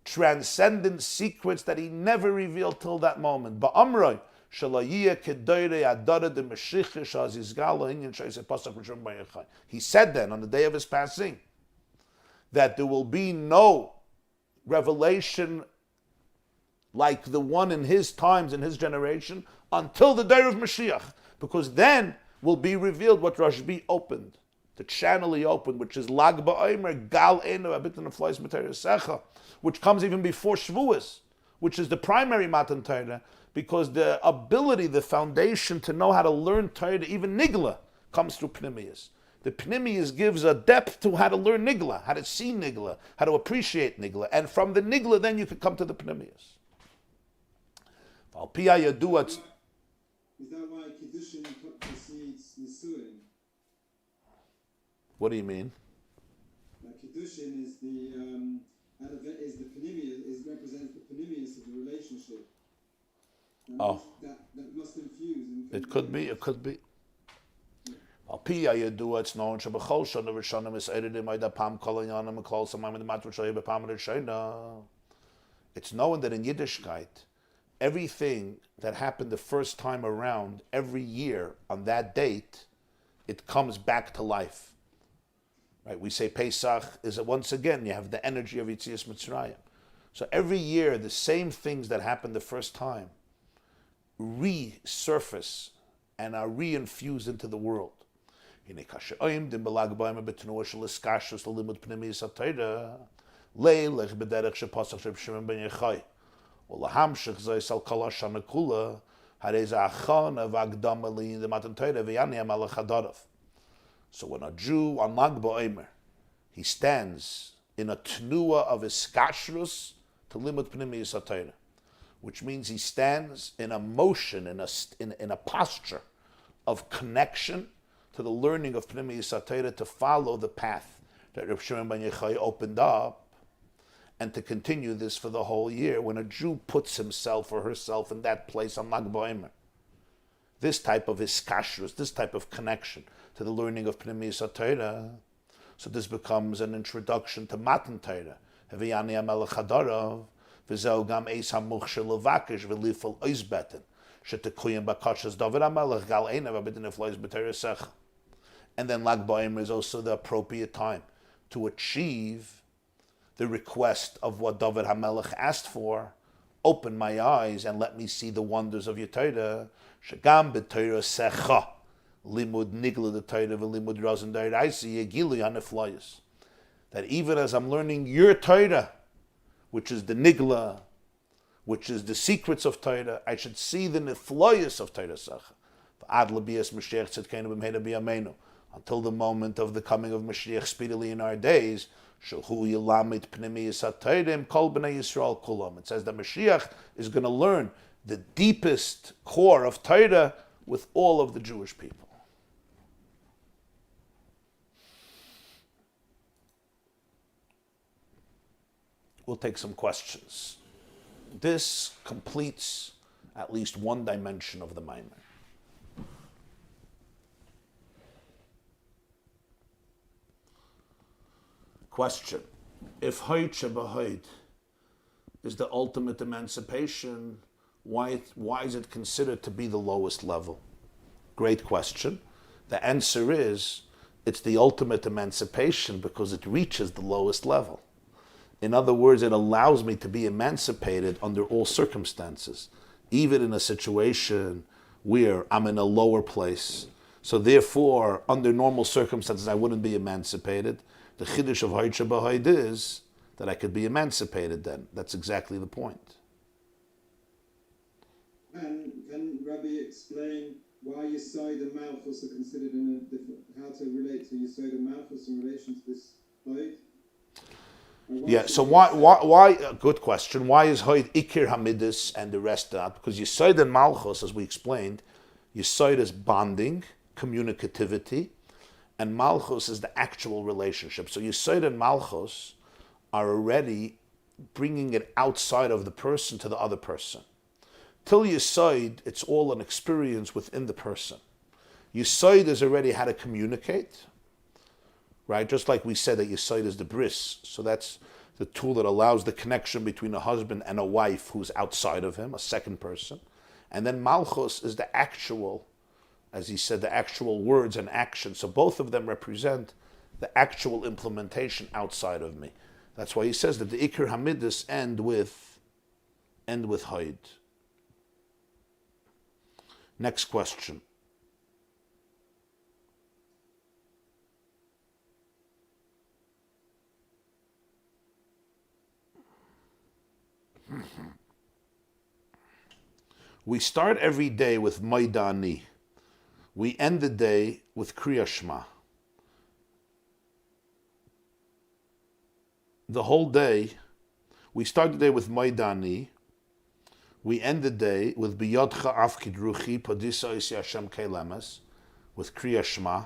transcendent secrets that he never revealed till that moment. He said then, on the day of his passing, that there will be no revelation like the one in his times, in his generation, until the day of Mashiach, because then will be revealed what Rashbi opened, the channel he opened, which is Lag BaOmer, Gal Eino, Abit Neflayas B'Torah Secha, which comes even before Shavuos, which is the primary Matan Torah, because the ability, the foundation to know how to learn Torah, even Nigla, comes through Pnimius. The Pnimius gives a depth to how to learn Nigla, how to see Nigla, how to appreciate Nigla, and from the Nigla then you can come to the Pnimius. Is that why Kiddushin precedes Nisuin? What do you mean? Kiddushin is the panemius, represents the panemius of the relationship. That must infuse. It could be. It could be. Al pi yadu it's known shebachol shana v'shana misayredim ayda pam kolanyana mekol samayim the matru shoy bepam rishayna. It's known that in Yiddishkeit, everything that happened the first time around, every year on that date, it comes back to life. Right? We say Pesach is once again, you have the energy of Yitzias Mitzrayim. So every year, the same things that happened the first time resurface and are reinfused into the world. So when a Jew on Lag BaOmer, he stands in a tnua of iskashrus to limud pnimiyus HaTorah, which means he stands in a motion, in a posture of connection to the learning of pnimiyus HaTorah, to follow the path that Reb Shimon ben Yochai opened up, and to continue this for the whole year when a Jew puts himself or herself in that place on Lag BaOmer. This type of iskashrus, this type of connection to the learning of Pnimiyus HaTorah. So this becomes an introduction to Matan Torah. Haviyani HaMelech HaDarav, v'zeu gam eis hamuchsher levakish v'lifol oizbeten, shetekuyim bakashas David HaMelech gal einav abidin eflois b'Torah secha. And then Lag BaOmer is also the appropriate time to achieve the request of what David HaMelech asked for. Open my eyes and let me see the wonders of your Torah. Shagam b'Torah secha, limud nigla the Torah v'limud razon da'iraisi yegili haneflayis. That even as I'm learning your Torah, which is the nigla, which is the secrets of Torah, I should see the neflayis of Torah secha. V'ad l'biyas Mashiach tzedkeinu b'mheina b'yameinu, until the moment of the coming of Mashiach speedily in our days. Shalhu yilamid pnimiyus HaTorah kol b'nei Yisrael kulam. It says that Mashiach is going to learn the deepest core of Torah with all of the Jewish people. We'll take some questions. This completes at least one dimension of the Maamer. Question: if Hoyt Shebahoyt is the ultimate emancipation, why is it considered to be the lowest level? Great question. The answer is, it's the ultimate emancipation because it reaches the lowest level. In other words, it allows me to be emancipated under all circumstances, even in a situation where I'm in a lower place. So therefore, under normal circumstances, I wouldn't be emancipated. The chiddush of Hoyt Shebahoyt is that I could be emancipated then. That's exactly the point. And can Rabbi explain why Yesod and Malchus are considered in a different, how to relate to Yesod and Malchus in relation to this Hoyt? Yeah, so why, good question, why is Hoyt Ikir Hamidus and the rest of that? Because Yesod and Malchus, as we explained, Yesod is bonding, communicativity, and Malchus is the actual relationship. So Yesod and Malchus are already bringing it outside of the person to the other person. Till Yesod, it's all an experience within the person. Yesod is already how to communicate, right? Just like we said that Yesod is the bris. So that's the tool that allows the connection between a husband and a wife who's outside of him, a second person. And then Malchus is the actual, as he said, the actual words and actions. So both of them represent the actual implementation outside of me. That's why he says that the Ikar Hamidus end with Hoyd. Next question. We start every day with Maidani. We end the day with Kriya Shema. The whole day, we start the day with Maidani. We end the day with Biyodcha Afkid Ruchi Podisa Isi Hashem Kelemes, with Kriya Shema.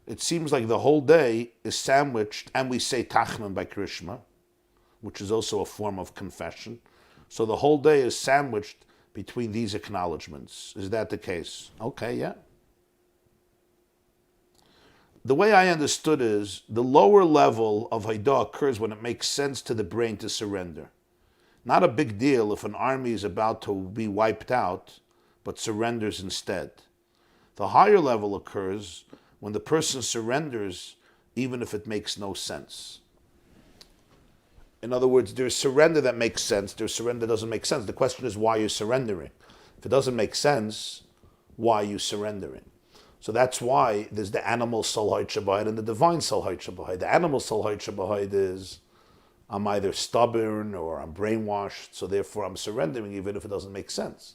It seems like the whole day is sandwiched, and we say Tachman by Kriya Shema, which is also a form of confession. So the whole day is sandwiched between these acknowledgments. Is that the case? Okay, yeah. The way I understood is the lower level of Haidah occurs when it makes sense to the brain to surrender. Not a big deal if an army is about to be wiped out, but surrenders instead. The higher level occurs when the person surrenders, even if it makes no sense. In other words, there's surrender that makes sense, there's surrender that doesn't make sense. The question is why you're surrendering. If it doesn't make sense, why are you surrendering? So that's why there's the animal Salhait Shabbat and the divine Salhait Shabbat. The animal Salhait Shabbat is, I'm either stubborn or I'm brainwashed, so therefore I'm surrendering even if it doesn't make sense.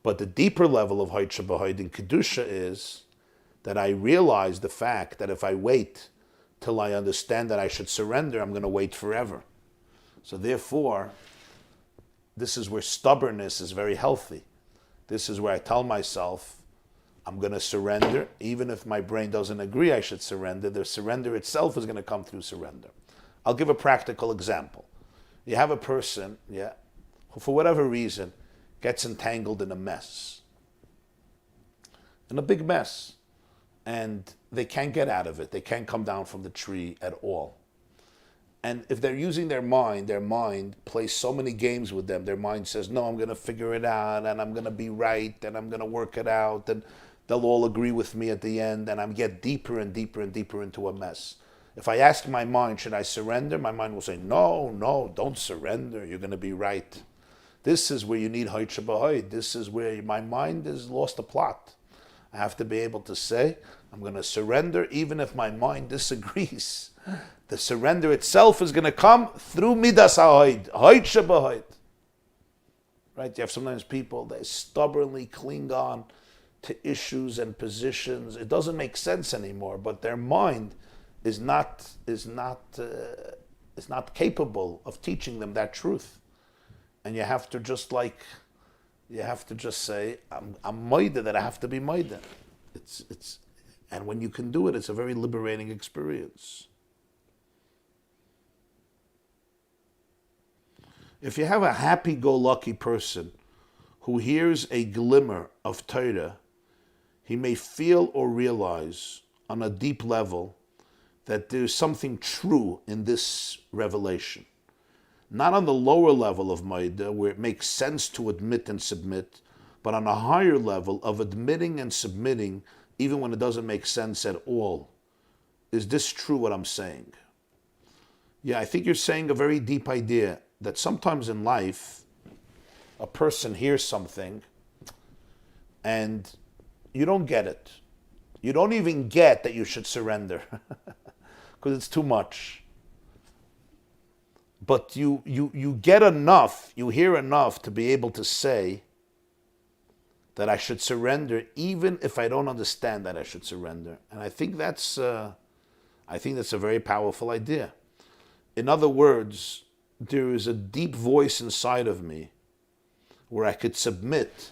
But the deeper level of Hait Shabbat in Kedusha is that I realize the fact that if I wait till I understand that I should surrender, I'm going to wait forever. So therefore, this is where stubbornness is very healthy. This is where I tell myself, I'm going to surrender, even if my brain doesn't agree I should surrender. The surrender itself is going to come through surrender. I'll give a practical example. You have a person, who for whatever reason gets entangled in a mess, in a big mess, and they can't get out of it. They can't come down from the tree at all. And if they're using their mind plays so many games with them. Their mind says, no, I'm going to figure it out, and I'm going to be right, and I'm going to work it out, and they'll all agree with me at the end, and I'm get deeper and deeper and deeper into a mess. If I ask my mind, should I surrender? My mind will say, no, don't surrender. You're going to be right. This is where you need Hoitcha B'Hoid. This is where my mind has lost the plot. I have to be able to say, I'm going to surrender even if my mind disagrees. The surrender itself is going to come through Midas HaHoid, Hoitcha B'Hoid. Right? You have sometimes people, they stubbornly cling on to issues and positions. It doesn't make sense anymore, but their mind is not capable of teaching them that truth. And you have to just say, I'm moida that I have to be moida. And when you can do it, it's a very liberating experience. If you have a happy-go-lucky person who hears a glimmer of Torah, he may feel or realize on a deep level that there's something true in this revelation. Not on the lower level of Maida, where it makes sense to admit and submit, but on a higher level of admitting and submitting, even when it doesn't make sense at all. Is this true, what I'm saying? Yeah, I think you're saying a very deep idea, that sometimes in life, a person hears something, and you don't get it. You don't even get that you should surrender, because it's too much. But you get enough, you hear enough to be able to say that I should surrender, even if I don't understand that I should surrender. And I think that's a very powerful idea. In other words, there is a deep voice inside of me where I could submit,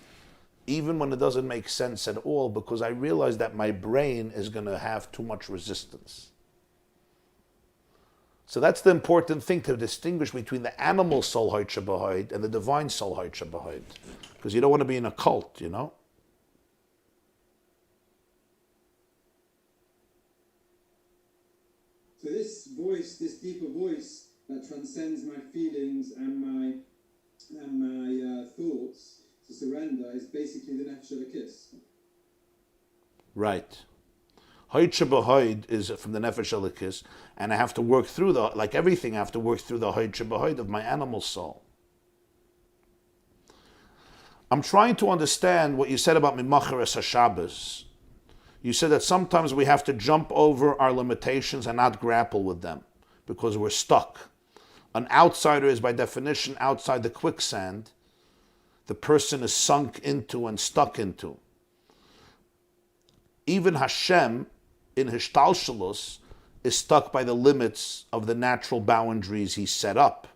even when it doesn't make sense at all, because I realize that my brain is going to have too much resistance. So that's the important thing, to distinguish between the animal soul Hoitcha B'Hoid and the divine soul Hoitcha B'Hoid. Because you don't want to be in a cult, you know? So this voice, this deeper voice that transcends my feelings and my thoughts to surrender is basically the Nefesh Elokis. Right. Hoitcha B'Hoid is from the Nefesh Elokis, and I have to work through like everything, I have to work through the Hoitcha B'Hoid of my animal soul. I'm trying to understand what you said about Mimacheres HaShabbos. You said that sometimes we have to jump over our limitations and not grapple with them because we're stuck. An outsider is by definition outside the quicksand the person is sunk into and stuck into. Even Hashem, in Hishtalshalus, is stuck by the limits of the natural boundaries he set up.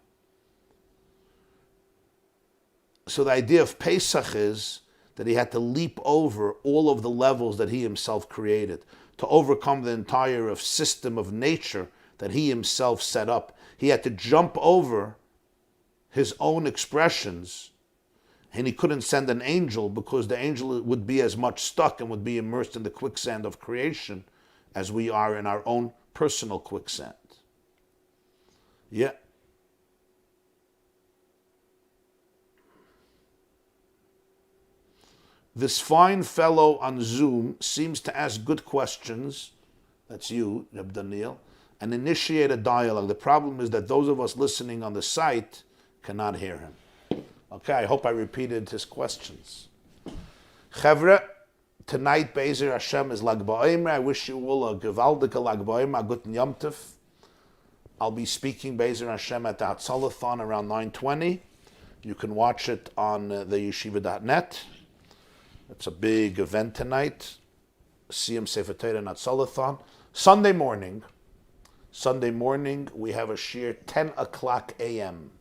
So the idea of Pesach is that he had to leap over all of the levels that he himself created, to overcome the entire system of nature that he himself set up. He had to jump over his own expressions, and he couldn't send an angel because the angel would be as much stuck and would be immersed in the quicksand of creation as we are in our own personal quicksand. Yeah. This fine fellow on Zoom seems to ask good questions, that's you, Reb Daniel, and initiate a dialogue. The problem is that those of us listening on the site cannot hear him. Okay, I hope I repeated his questions. Chevre, tonight Be'ezer Hashem is Lag BaOmer. I wish you all a gewaldige Lag BaOmer, a guten Yom Tov. I'll be speaking Be'ezer Hashem at the Hatzalathon around 9:20. You can watch it on the yeshiva.net. It's a big event tonight. Siyam Sefer Torah and Hatzalathon. Sunday morning, Sunday morning, we have a shir 10 o'clock a.m.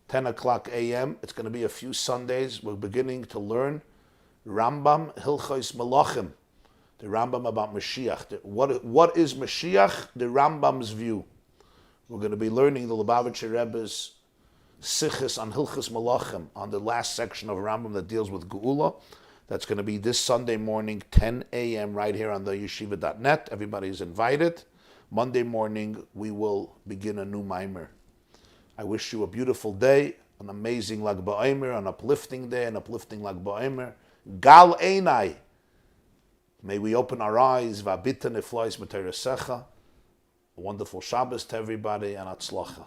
10 o'clock a.m. It's going to be a few Sundays. We're beginning to learn Rambam Hilchos Melachim, the Rambam about Mashiach. What is Mashiach? The Rambam's view. We're going to be learning the Lubavitcher Rebbe's Sichos on Hilchos Melachim, on the last section of Rambam that deals with Geula. That's going to be this Sunday morning, 10 a.m. right here on the yeshiva.net. Everybody's invited. Monday morning, we will begin a new Maamer. I wish you a beautiful day, an amazing Lag BaOmer, an uplifting day, an uplifting Lag BaOmer. Gal Einai. May we open our eyes. V'abita neflois b'teiresecha. A wonderful Shabbos to everybody, and Atzlacha.